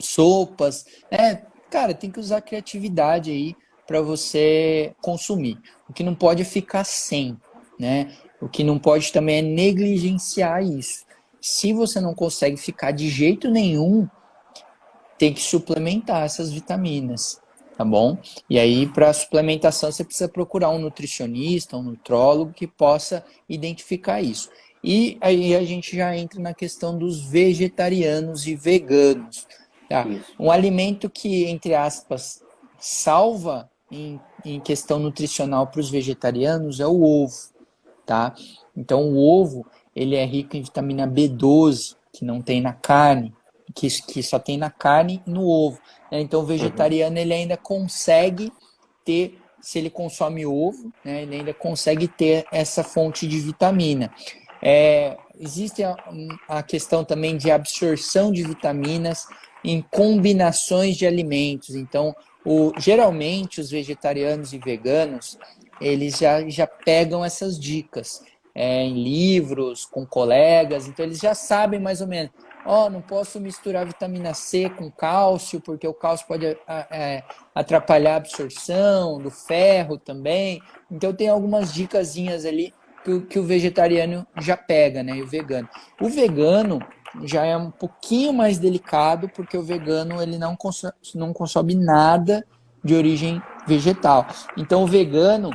sopas, né? Cara, tem que usar a criatividade aí para você consumir. O que não pode é ficar sem, né? O que não pode também é negligenciar isso. Se você não consegue ficar de jeito nenhum, tem que suplementar essas vitaminas, tá bom? E aí, para suplementação, você precisa procurar um nutricionista, um nutrólogo que possa identificar isso. E aí a gente já entra na questão dos vegetarianos e veganos. Tá? Isso. Um alimento que, entre aspas, salva em questão nutricional para os vegetarianos é o ovo, tá? Então, o ovo, ele é rico em vitamina B12, que não tem na carne, que só tem na carne e no ovo, né? Então, o vegetariano, ele ainda consegue ter, se ele consome ovo, né, ele ainda consegue ter essa fonte de vitamina. Existe a questão também de absorção de vitaminas em combinações de alimentos. Então, geralmente, os vegetarianos e veganos, eles já pegam essas dicas em livros, com colegas, então eles já sabem mais ou menos. Não posso misturar vitamina C com cálcio, porque o cálcio pode atrapalhar a absorção do ferro também. Então tem algumas dicasinhas ali que o vegetariano já pega, né? E o vegano. O vegano já é um pouquinho mais delicado, porque o vegano ele não consome nada de origem vegetal. Então o vegano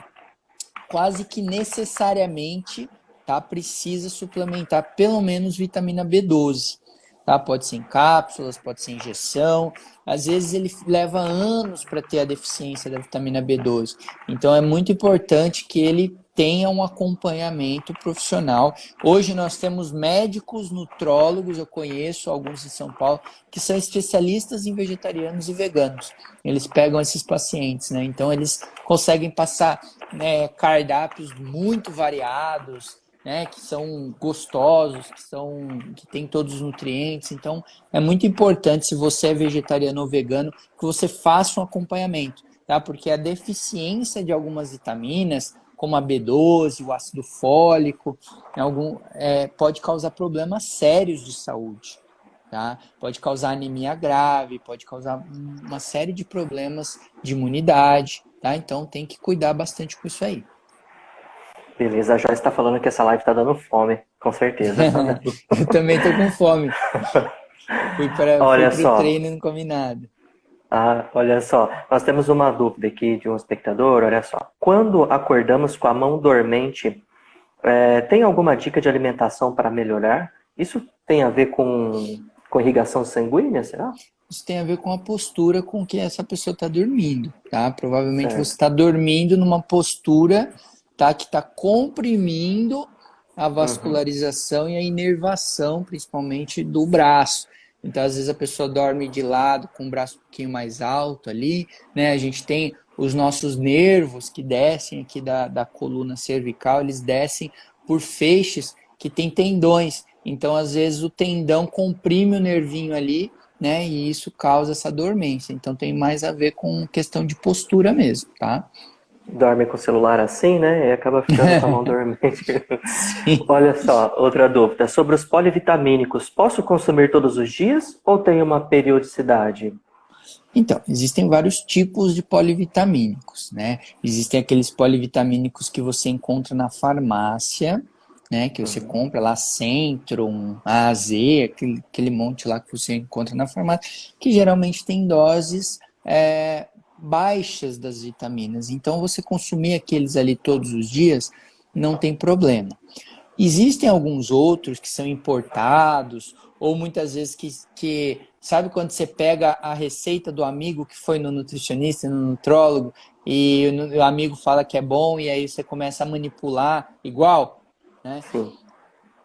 quase que necessariamente, tá, precisa suplementar pelo menos vitamina B12. Tá? Pode ser em cápsulas, pode ser em injeção. Às vezes ele leva anos para ter a deficiência da vitamina B12. Então é muito importante que ele tenha um acompanhamento profissional. Hoje nós temos médicos nutrólogos, eu conheço alguns em São Paulo, que são especialistas em vegetarianos e veganos. Eles pegam esses pacientes, né? Então eles conseguem passar, né, cardápios muito variados, né, que são gostosos, que tem todos os nutrientes. Então, é muito importante, se você é vegetariano ou vegano, que você faça um acompanhamento, tá? Porque a deficiência de algumas vitaminas, como a B12, o ácido fólico, pode causar problemas sérios de saúde, tá? Pode causar anemia grave, pode causar uma série de problemas de imunidade, tá? Então, tem que cuidar bastante com isso aí. Beleza, a Joyce está falando que essa live tá dando fome, com certeza. Eu também tô com fome. Fui Olha pro só, treino e não comi nada. olha só, nós temos uma dúvida aqui de um espectador, olha só. Quando acordamos com a mão dormente, tem alguma dica de alimentação para melhorar? Isso tem a ver com irrigação sanguínea, será? Isso tem a ver com a postura com que essa pessoa está dormindo, tá? Provavelmente você Certo. está dormindo numa postura, tá, que está comprimindo a Uhum. vascularização e a inervação, principalmente do braço. Então, às vezes a pessoa dorme de lado com o braço um pouquinho mais alto ali, né? A gente tem os nossos nervos que descem aqui da coluna cervical, eles descem por feixes que tem tendões. Então, às vezes o tendão comprime o nervinho ali, né? E isso causa essa dormência. Então tem mais a ver com questão de postura mesmo, tá? dorme com o celular assim, né? E acaba ficando com a mão dormente. Sim. Olha só, outra dúvida. Sobre os polivitamínicos, posso consumir todos os dias ou tem uma periodicidade? Então, existem vários tipos de polivitamínicos, né? Existem aqueles polivitamínicos que você encontra na farmácia, né? Que você Uhum. compra lá, Centrum, AZ, aquele monte lá que você encontra na farmácia, que geralmente tem doses baixas das vitaminas. Então, você consumir aqueles ali todos os dias não tem problema. Existem alguns outros que são importados, ou muitas vezes sabe quando você pega a receita do amigo que foi no nutricionista, no nutrólogo, e o amigo fala que é bom, e aí você começa a manipular igual, né? Sim.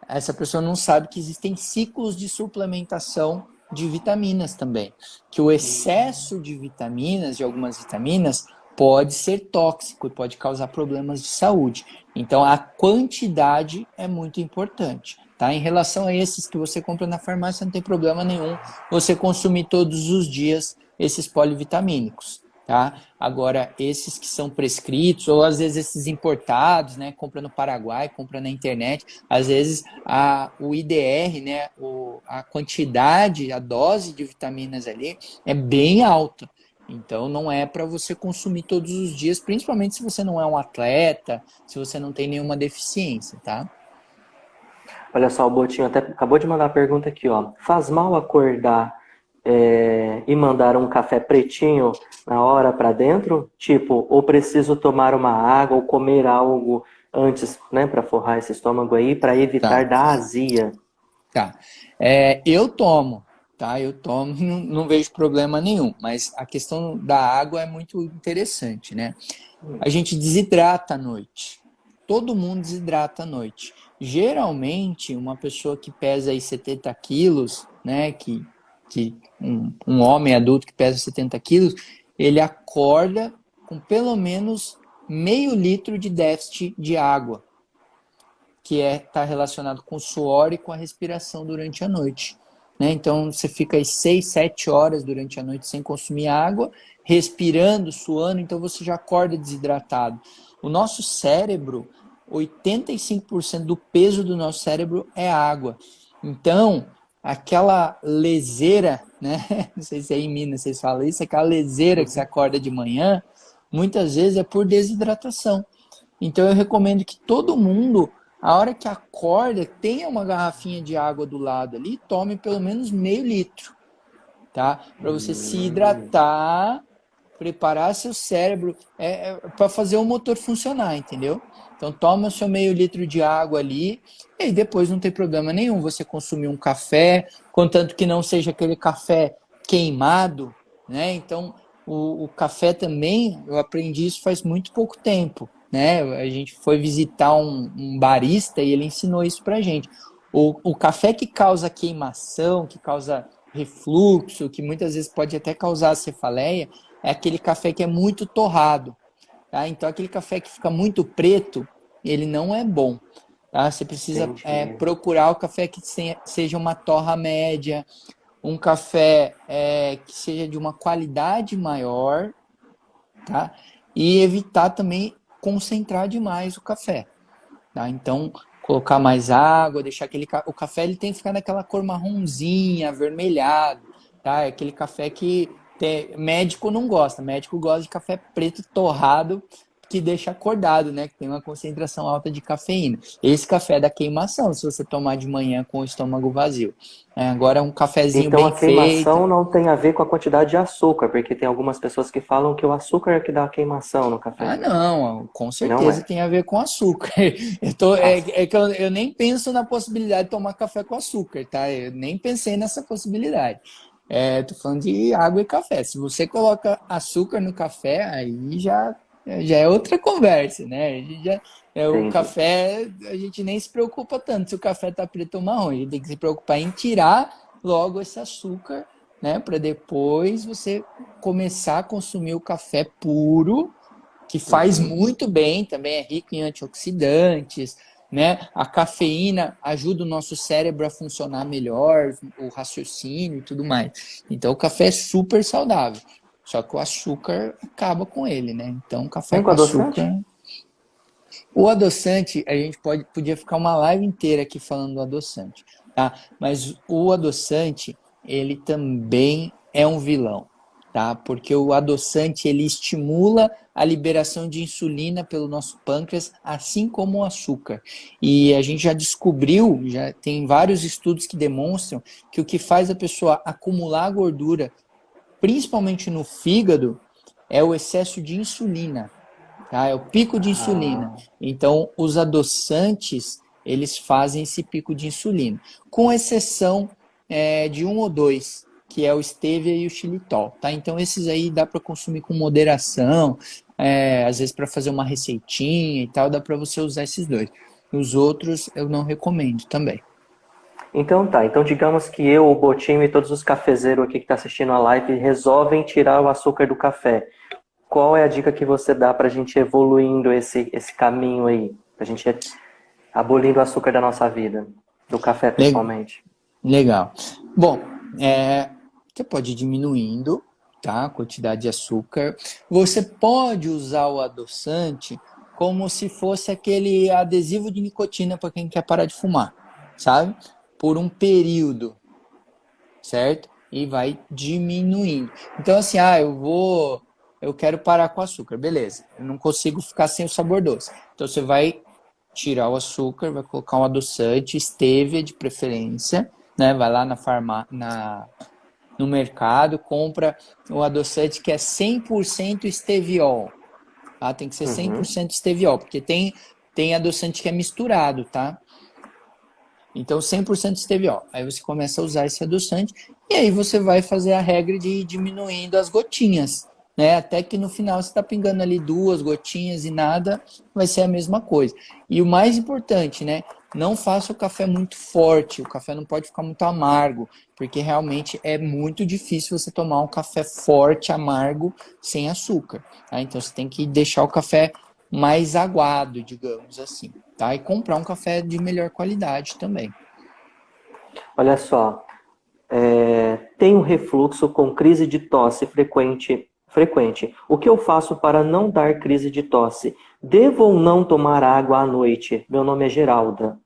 Essa pessoa não sabe que existem ciclos de suplementação de vitaminas também. Que o excesso de vitaminas, de algumas vitaminas, pode ser tóxico e pode causar problemas de saúde. Então, a quantidade é muito importante. Tá? Em relação a esses que você compra na farmácia, não tem problema nenhum você consumir todos os dias esses polivitamínicos. Tá? Agora, esses que são prescritos, ou às vezes esses importados, né? Compra no Paraguai, compra na internet, às vezes o IDR, né? A quantidade, a dose de vitaminas ali é bem alta. Então, não é para você consumir todos os dias, principalmente se você não é um atleta, se você não tem nenhuma deficiência, tá? Olha só, o Botinho até acabou de mandar a pergunta aqui, ó. Faz mal acordar e mandar um café pretinho na hora para dentro? Tipo, ou preciso tomar uma água ou comer algo antes, né, para forrar esse estômago aí, para evitar Tá. da azia? Tá. Eu tomo, tá? Eu tomo, não vejo problema nenhum. Mas a questão da água é muito interessante, né? A gente desidrata à noite. Todo mundo desidrata à noite. Geralmente, uma pessoa que pesa aí 70 quilos, né? Um homem adulto que pesa 70 quilos, ele acorda com pelo menos meio litro de déficit de água, que está relacionado com o suor e com a respiração durante a noite. Né? Então, você fica aí 6, 7 horas durante a noite sem consumir água, respirando, suando, então você já acorda desidratado. O nosso cérebro, 85% do peso do nosso cérebro é água. Então, aquela leseira, né? Não sei se é em Minas vocês falam isso, aquela leseira que você acorda de manhã, muitas vezes é por desidratação. Então eu recomendo que todo mundo, a hora que acorda, tenha uma garrafinha de água do lado ali, tome pelo menos meio litro, tá? Para você se hidratar, preparar seu cérebro para fazer o motor funcionar, entendeu? Então toma o seu meio litro de água ali e depois não tem problema nenhum você consumir um café, contanto que não seja aquele café queimado, né? Então o café também, eu aprendi isso faz muito pouco tempo, né? A gente foi visitar um barista e ele ensinou isso pra gente. O café que causa queimação, que causa refluxo, que muitas vezes pode até causar cefaleia, é aquele café que é muito torrado. Tá? Então, aquele café que fica muito preto, ele não é bom. Tá? Você precisa Entendi. procurar o café que seja uma torra média, um café que seja de uma qualidade maior, tá? E evitar também concentrar demais o café. Tá? Então, colocar mais água, deixar o café ele tem que ficar naquela cor marronzinha, avermelhado, tá? É aquele café que médico não gosta, médico gosta de café preto torrado que deixa acordado, né? Que tem uma concentração alta de cafeína. Esse café é da queimação, se você tomar de manhã com o estômago vazio. Agora um cafezinho Então bem a feito. queimação não tem a ver com a quantidade de açúcar, porque tem algumas pessoas que falam que o açúcar é que dá a queimação no Ah, café. não, com Não certeza é. tem a ver com açúcar. É que eu nem penso na possibilidade de tomar café com açúcar, tá? Eu nem pensei nessa possibilidade. Tô falando de água e café. Se você coloca açúcar no café, aí já é outra conversa, né? O Entendi. café, a gente nem se preocupa tanto se o café tá preto ou marrom. A gente tem que se preocupar em tirar logo esse açúcar, né? Para depois você começar a consumir o café puro que faz Uhum. muito bem, também é rico em antioxidantes, né? A cafeína ajuda o nosso cérebro a funcionar melhor, o raciocínio e tudo mais. Então o café é super saudável. Só que o açúcar acaba com ele, né? Então, café Nem com com adoçante? açúcar. O adoçante, a gente podia ficar uma live inteira aqui falando do adoçante, tá? Mas o adoçante, ele também é um vilão, tá? Porque o adoçante, ele estimula a liberação de insulina pelo nosso pâncreas, assim como o açúcar. E a gente já descobriu, já tem vários estudos que demonstram que o que faz a pessoa acumular gordura, principalmente no fígado, é o excesso de insulina. Tá? É o pico de insulina. Ah, Então, os adoçantes, eles fazem esse pico de insulina, com exceção de um ou dois, que é o stevia e o xilitol. Tá? Então, esses aí dá para consumir com moderação, às vezes para fazer uma receitinha e tal, dá para você usar esses dois. Os outros eu não recomendo também. então tá. Então digamos que eu, o Botinho e todos os cafezeiros aqui que estão assistindo a live resolvem tirar o açúcar do café. Qual é a dica que você dá pra gente evoluindo esse caminho aí? Pra gente abolindo o açúcar da nossa vida? Do café, principalmente. Legal. Bom, você pode ir diminuindo, tá, a quantidade de açúcar. Você pode usar o adoçante como se fosse aquele adesivo de nicotina para quem quer parar de fumar, sabe? Por um período, certo? E vai diminuindo. Então, assim, eu quero parar com o açúcar, beleza. Eu não consigo ficar sem o sabor doce. Então, você vai tirar o açúcar, vai colocar um adoçante, stevia de preferência, né? Vai lá no mercado, compra o adoçante que é 100% esteviol, tá? Tem que ser Uhum. 100% esteviol, porque tem adoçante que é misturado, tá? Então, 100% esteviol. Aí você começa a usar esse adoçante e aí você vai fazer a regra de ir diminuindo as gotinhas, né? Até que no final você está pingando ali 2 gotinhas e nada, vai ser a mesma coisa. E o mais importante, né? Não faça o café muito forte, o café não pode ficar muito amargo, porque realmente é muito difícil você tomar um café forte, amargo, sem açúcar, tá? Então você tem que deixar o café mais aguado, digamos assim, tá? E comprar um café de melhor qualidade também. Olha só, tenho refluxo com crise de tosse frequente. O que eu faço para não dar crise de tosse? Devo ou não tomar água à noite? Meu nome é Geralda.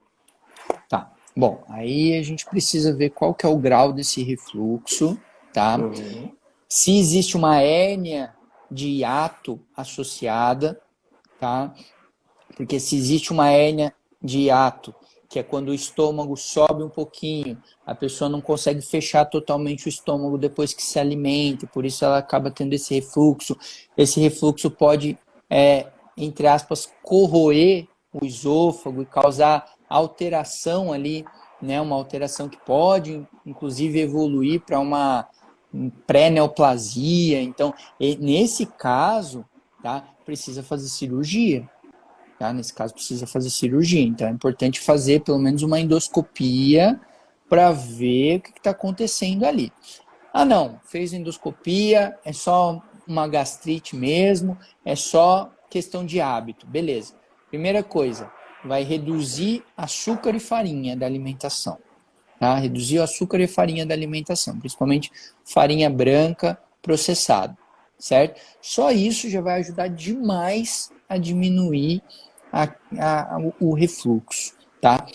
Tá. Bom, aí a gente precisa ver qual que é o grau desse refluxo, tá? Uhum. Se existe uma hérnia de hiato associada, tá? Porque se existe uma hérnia de hiato, que é quando o estômago sobe um pouquinho, a pessoa não consegue fechar totalmente o estômago depois que se alimenta, por isso ela acaba tendo esse refluxo. Esse refluxo pode, entre aspas, corroer o esôfago e causar alteração ali, né? Uma alteração que pode, inclusive, evoluir para uma pré-neoplasia. Então, nesse caso, tá? Precisa fazer cirurgia. Tá? Nesse caso, precisa fazer cirurgia. Então, é importante fazer pelo menos uma endoscopia para ver o que está acontecendo ali. Ah, não, fez endoscopia, é só uma gastrite mesmo, é só questão de hábito. Beleza. Primeira coisa, vai reduzir açúcar e farinha da alimentação. Tá? Reduzir o açúcar e farinha da alimentação, principalmente farinha branca processada, certo? Só isso já vai ajudar demais a diminuir o refluxo, tá?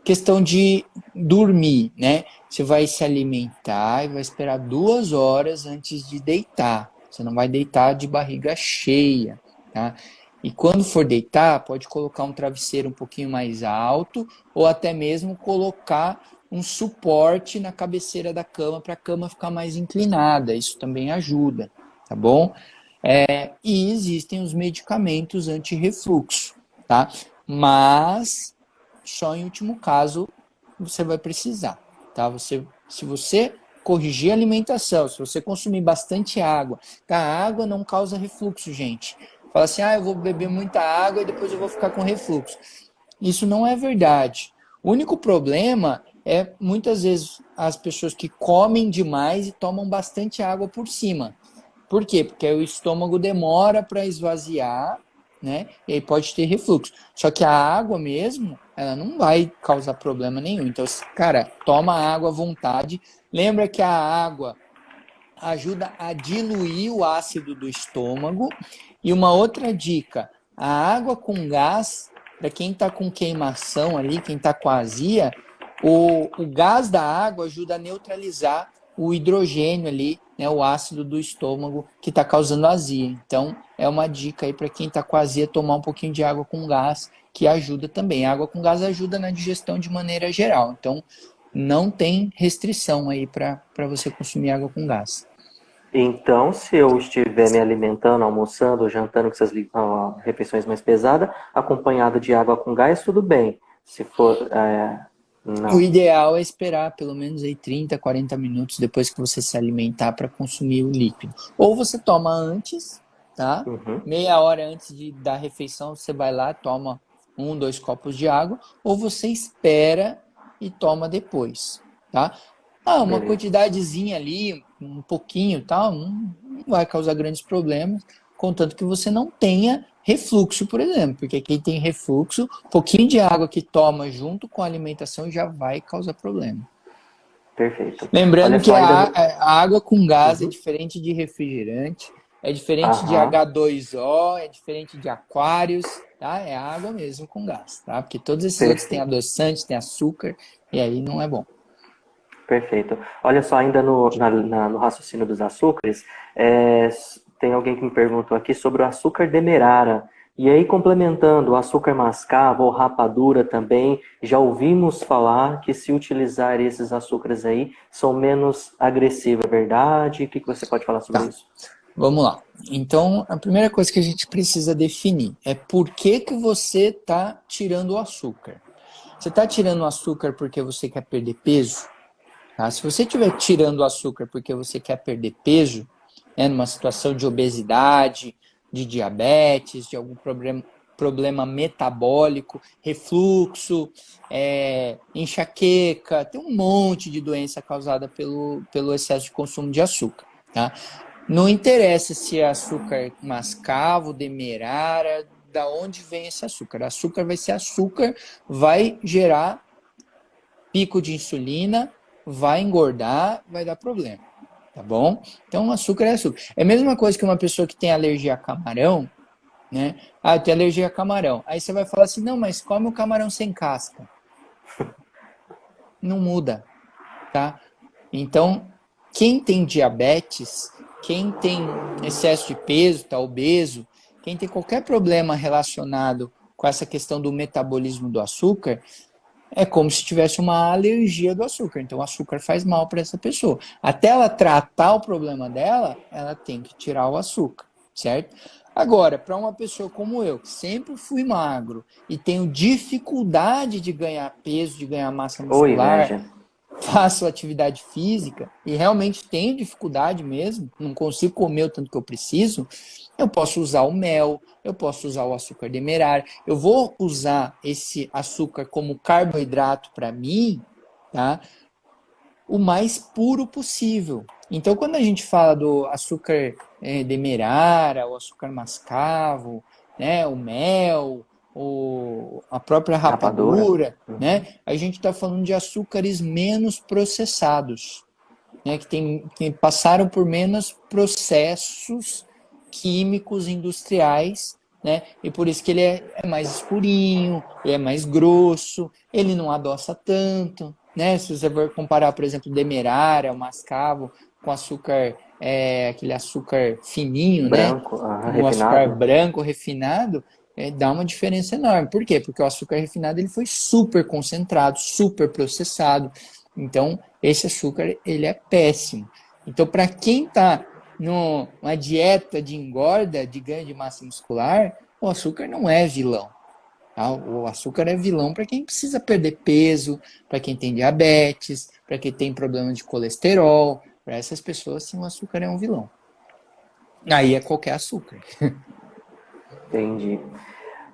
Questão de dormir, né? Você vai se alimentar e vai esperar 2 horas antes de deitar. Você não vai deitar de barriga cheia, tá? E quando for deitar, pode colocar um travesseiro um pouquinho mais alto ou até mesmo colocar um suporte na cabeceira da cama para a cama ficar mais inclinada. Isso também ajuda, tá bom? E existem os medicamentos anti-refluxo, tá? Mas só em último caso você vai precisar, tá? Se você corrigir a alimentação, se você consumir bastante água, tá? A água não causa refluxo, gente. Fala assim, eu vou beber muita água e depois eu vou ficar com refluxo. Isso não é verdade. O único problema é muitas vezes as pessoas que comem demais e tomam bastante água por cima. Por quê? Porque o estômago demora para esvaziar, né? E aí pode ter refluxo. Só que a água mesmo, ela não vai causar problema nenhum. Então, cara, toma água à vontade. Lembra que a água, ajuda a diluir o ácido do estômago. E uma outra dica, a água com gás, para quem está com queimação ali, quem está com azia, o gás da água ajuda a neutralizar o hidrogênio ali, né, o ácido do estômago que está causando azia. Então, é uma dica aí para quem está com azia tomar um pouquinho de água com gás, que ajuda também. A água com gás ajuda na digestão de maneira geral. Então, não tem restrição aí para você consumir água com gás. Então, se eu estiver me alimentando, almoçando, jantando com essas refeições mais pesadas, acompanhada de água com gás, tudo bem. Se for, O não. ideal é esperar pelo menos aí 30, 40 minutos depois que você se alimentar para consumir o líquido. Ou você toma antes, tá? Uhum. Meia hora antes da refeição, você vai lá, toma 1, 2 copos de água, ou você espera e toma depois, tá? Uma Beleza. quantidadezinha ali, um pouquinho, tal, não vai causar grandes problemas, contanto que você não tenha refluxo, por exemplo, porque quem tem refluxo, um pouquinho de água que toma junto com a alimentação já vai causar problema. Perfeito. Lembrando Olha que só, ainda no... a água com gás é Uhum. diferente de refrigerante, é diferente de Aham. H2O, é diferente de aquários, tá? É água mesmo com gás, tá? Porque todos esses outros têm Perfeito. adoçante, têm açúcar, e aí não é bom. Perfeito. Olha só, ainda no raciocínio dos açúcares, tem alguém que me perguntou aqui sobre o açúcar demerara. E aí, complementando, o açúcar mascavo ou rapadura também, já ouvimos falar que se utilizar esses açúcares aí, são menos agressivos, é verdade? O que você pode falar sobre Tá, isso? vamos lá. Então, a primeira coisa que a gente precisa definir é por que você está tirando o açúcar. Você está tirando o açúcar porque você quer perder peso? Tá? Se você estiver tirando o açúcar porque você quer perder peso, né, numa situação de obesidade, de diabetes, de algum problema metabólico, refluxo, enxaqueca, tem um monte de doença causada pelo excesso de consumo de açúcar. Tá? Não interessa se é açúcar mascavo, demerara, da onde vem esse açúcar. Açúcar vai ser açúcar, vai gerar pico de insulina, vai engordar, vai dar problema, tá bom? Então, açúcar é açúcar. É a mesma coisa que uma pessoa que tem alergia a camarão, né? Ah, eu tenho alergia a camarão. Aí você vai falar assim, não, mas come o camarão sem casca. Não muda, tá? Então, quem tem diabetes, quem tem excesso de peso, tá obeso, quem tem qualquer problema relacionado com essa questão do metabolismo do açúcar, é como se tivesse uma alergia do açúcar. Então, o açúcar faz mal para essa pessoa. Até ela tratar o problema dela, ela tem que tirar o açúcar, certo? Agora, para uma pessoa como eu, que sempre fui magro e tenho dificuldade de ganhar peso, de ganhar massa Ou muscular, inveja. faço atividade física e realmente tenho dificuldade mesmo, não consigo comer o tanto que eu preciso, eu posso usar o mel, eu posso usar o açúcar demerara, eu vou usar esse açúcar como carboidrato para mim, tá? O mais puro possível. Então, quando a gente fala do açúcar demerara, o açúcar mascavo, né, o mel, a própria Rapadura. rapadura, Uhum. né, a gente está falando de açúcares menos processados, né, que passaram por menos processos químicos industriais, né, e por isso que ele é mais escurinho, ele é mais grosso, ele não adoça tanto, né, se você for comparar, por exemplo, demerara, o mascavo, com açúcar, aquele açúcar fininho, né, Branco, o açúcar refinado. branco refinado, dá uma diferença enorme. Por quê? Porque o açúcar refinado ele foi super concentrado, super processado. Então, esse açúcar ele é péssimo. Então, para quem está numa dieta de engorda, de ganho de massa muscular, o açúcar não é vilão. Tá? O açúcar é vilão para quem precisa perder peso, para quem tem diabetes, para quem tem problema de colesterol. Para essas pessoas, sim, o açúcar é um vilão. Aí é qualquer açúcar. Entendi.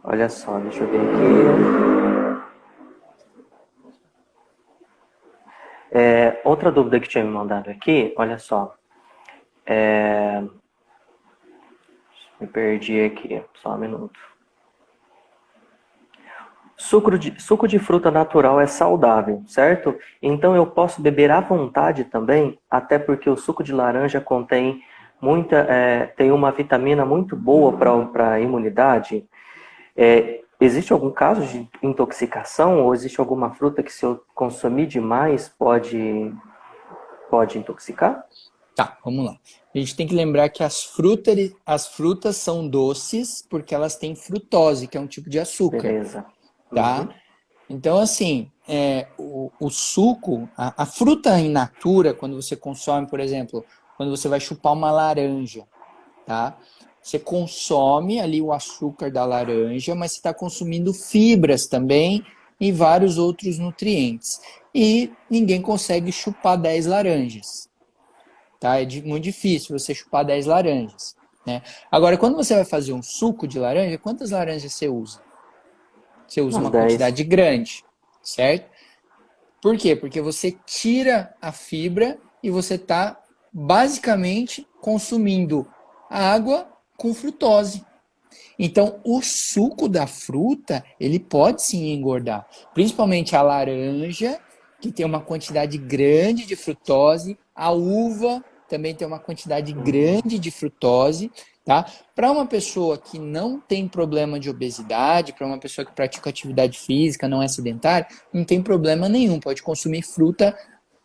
Olha só, deixa eu ver aqui. Outra dúvida que tinha me mandado aqui, olha só. Me perdi aqui, só um minuto. Suco de fruta natural é saudável, certo? Então eu posso beber à vontade também, até porque o suco de laranja contém tem uma vitamina muito boa para a imunidade. Existe algum caso de intoxicação ou existe alguma fruta que se eu consumir demais pode intoxicar? Tá, vamos lá. A gente tem que lembrar que as frutas são doces porque elas têm frutose, que é um tipo de açúcar, Beleza. tá? Uhum. Então, assim, o suco, a fruta in natura, quando você consome, por exemplo, quando você vai chupar uma laranja, tá? Você consome ali o açúcar da laranja, mas você está consumindo fibras também e vários outros nutrientes. E ninguém consegue chupar 10 laranjas, tá? Muito difícil você chupar 10 laranjas, né? Agora, quando você vai fazer um suco de laranja, quantas laranjas você usa? Você usa Umas uma 10. quantidade grande, certo? Por quê? Porque você tira a fibra e você está basicamente consumindo água com frutose. Então, o suco da fruta, ele pode sim engordar. Principalmente a laranja, que tem uma quantidade grande de frutose, a uva também tem uma quantidade grande de frutose, tá? Para uma pessoa que não tem problema de obesidade, para uma pessoa que pratica atividade física, não é sedentária, não tem problema nenhum, pode consumir fruta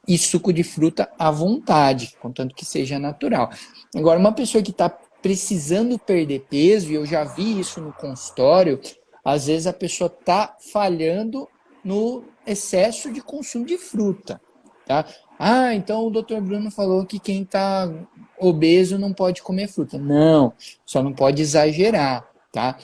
e suco de fruta à vontade, contanto que seja natural. Agora, uma pessoa que está precisando perder peso, e eu já vi isso no consultório, às vezes a pessoa está falhando no excesso de consumo de fruta, tá? Ah, então o Dr. Bruno falou que quem está obeso não pode comer fruta. Não, só não pode exagerar, tá?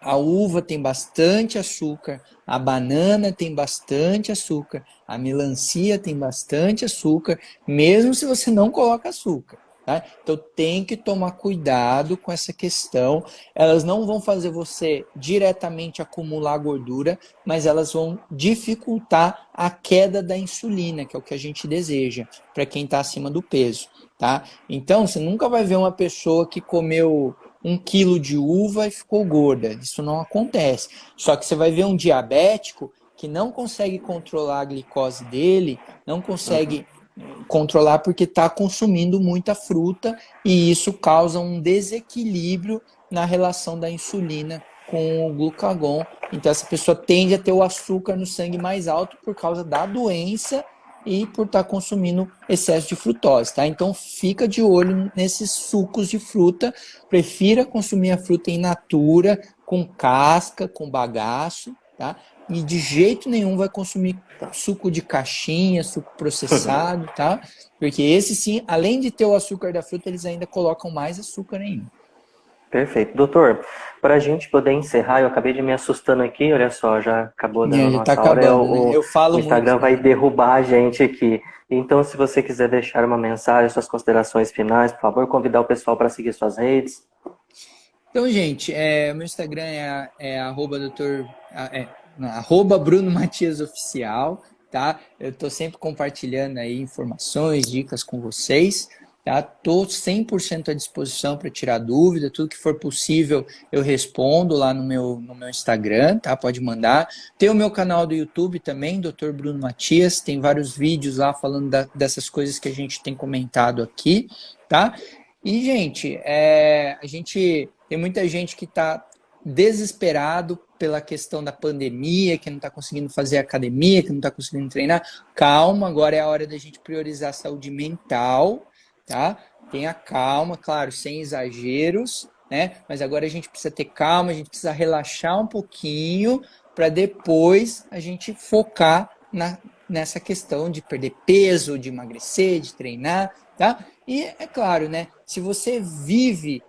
A uva tem bastante açúcar, a banana tem bastante açúcar, a melancia tem bastante açúcar, mesmo se você não coloca açúcar. Tá? Então tem que tomar cuidado com essa questão. Elas não vão fazer você diretamente acumular gordura, mas elas vão dificultar a queda da insulina, que é o que a gente deseja para quem está acima do peso. Tá? Então você nunca vai ver uma pessoa que comeu 1 quilo de uva e ficou gorda. Isso não acontece. Só que você vai ver um diabético que não consegue controlar a glicose dele, não consegue controlar porque está consumindo muita fruta e isso causa um desequilíbrio na relação da insulina com o glucagon. Então essa pessoa tende a ter o açúcar no sangue mais alto por causa da doença e por estar consumindo excesso de frutose, tá? Então fica de olho nesses sucos de fruta, prefira consumir a fruta in natura, com casca, com bagaço, tá? E de jeito nenhum vai consumir suco de caixinha, suco processado, tá? Porque esse sim, além de ter o açúcar da fruta, eles ainda colocam mais açúcar ainda. Perfeito. Doutor, para a gente poder encerrar, eu acabei de me assustando aqui, olha só, já acabou dando a Já tá nossa hora, acabando, né? Eu o falo muito Instagram vai também. derrubar a gente aqui. Então, se você quiser deixar uma mensagem, suas considerações finais, por favor, convidar o pessoal para seguir suas redes. Então, gente, meu Instagram é arroba doutor, não, arroba Bruno Matias Oficial, tá? Eu tô sempre compartilhando aí informações, dicas com vocês, tá? Tô 100% à disposição para tirar dúvida, tudo que for possível eu respondo lá no meu Instagram, tá? Pode mandar. Tem o meu canal do YouTube também, Dr. Bruno Matias, tem vários vídeos lá falando dessas coisas que a gente tem comentado aqui, tá? E, gente, a gente tem muita gente que está desesperado pela questão da pandemia, que não está conseguindo fazer academia, que não está conseguindo treinar. Calma, agora é a hora da gente priorizar a saúde mental, tá? Tenha calma, claro, sem exageros, né? Mas agora a gente precisa ter calma, a gente precisa relaxar um pouquinho para depois a gente focar nessa questão de perder peso, de emagrecer, de treinar, tá? E é claro, né? Se você vive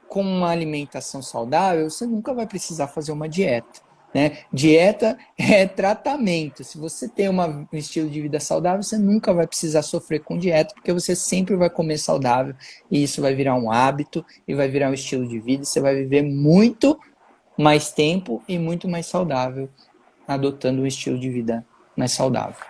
com uma alimentação saudável, você nunca vai precisar fazer uma dieta. Né? Dieta é tratamento. Se você tem um estilo de vida saudável, você nunca vai precisar sofrer com dieta, porque você sempre vai comer saudável e isso vai virar um hábito e vai virar um estilo de vida. E você vai viver muito mais tempo e muito mais saudável, adotando um estilo de vida mais saudável.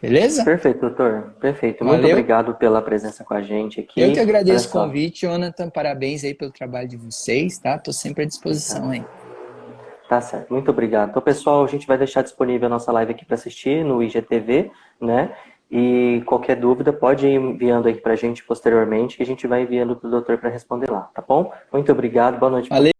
Beleza? Perfeito, doutor. Perfeito. Muito Valeu? obrigado pela presença com a gente Eu que aqui. Olha agradeço o só. convite, Jonathan. Parabéns aí pelo trabalho de vocês, tá? Tô sempre à disposição Obrigado. aí. Tá certo, muito obrigado. Então, pessoal, a gente vai deixar disponível a nossa live aqui para assistir no IGTV, né? E qualquer dúvida pode ir enviando aí para a gente posteriormente, que a gente vai enviando para o doutor para responder lá, tá bom? Muito obrigado, boa noite. Valeu.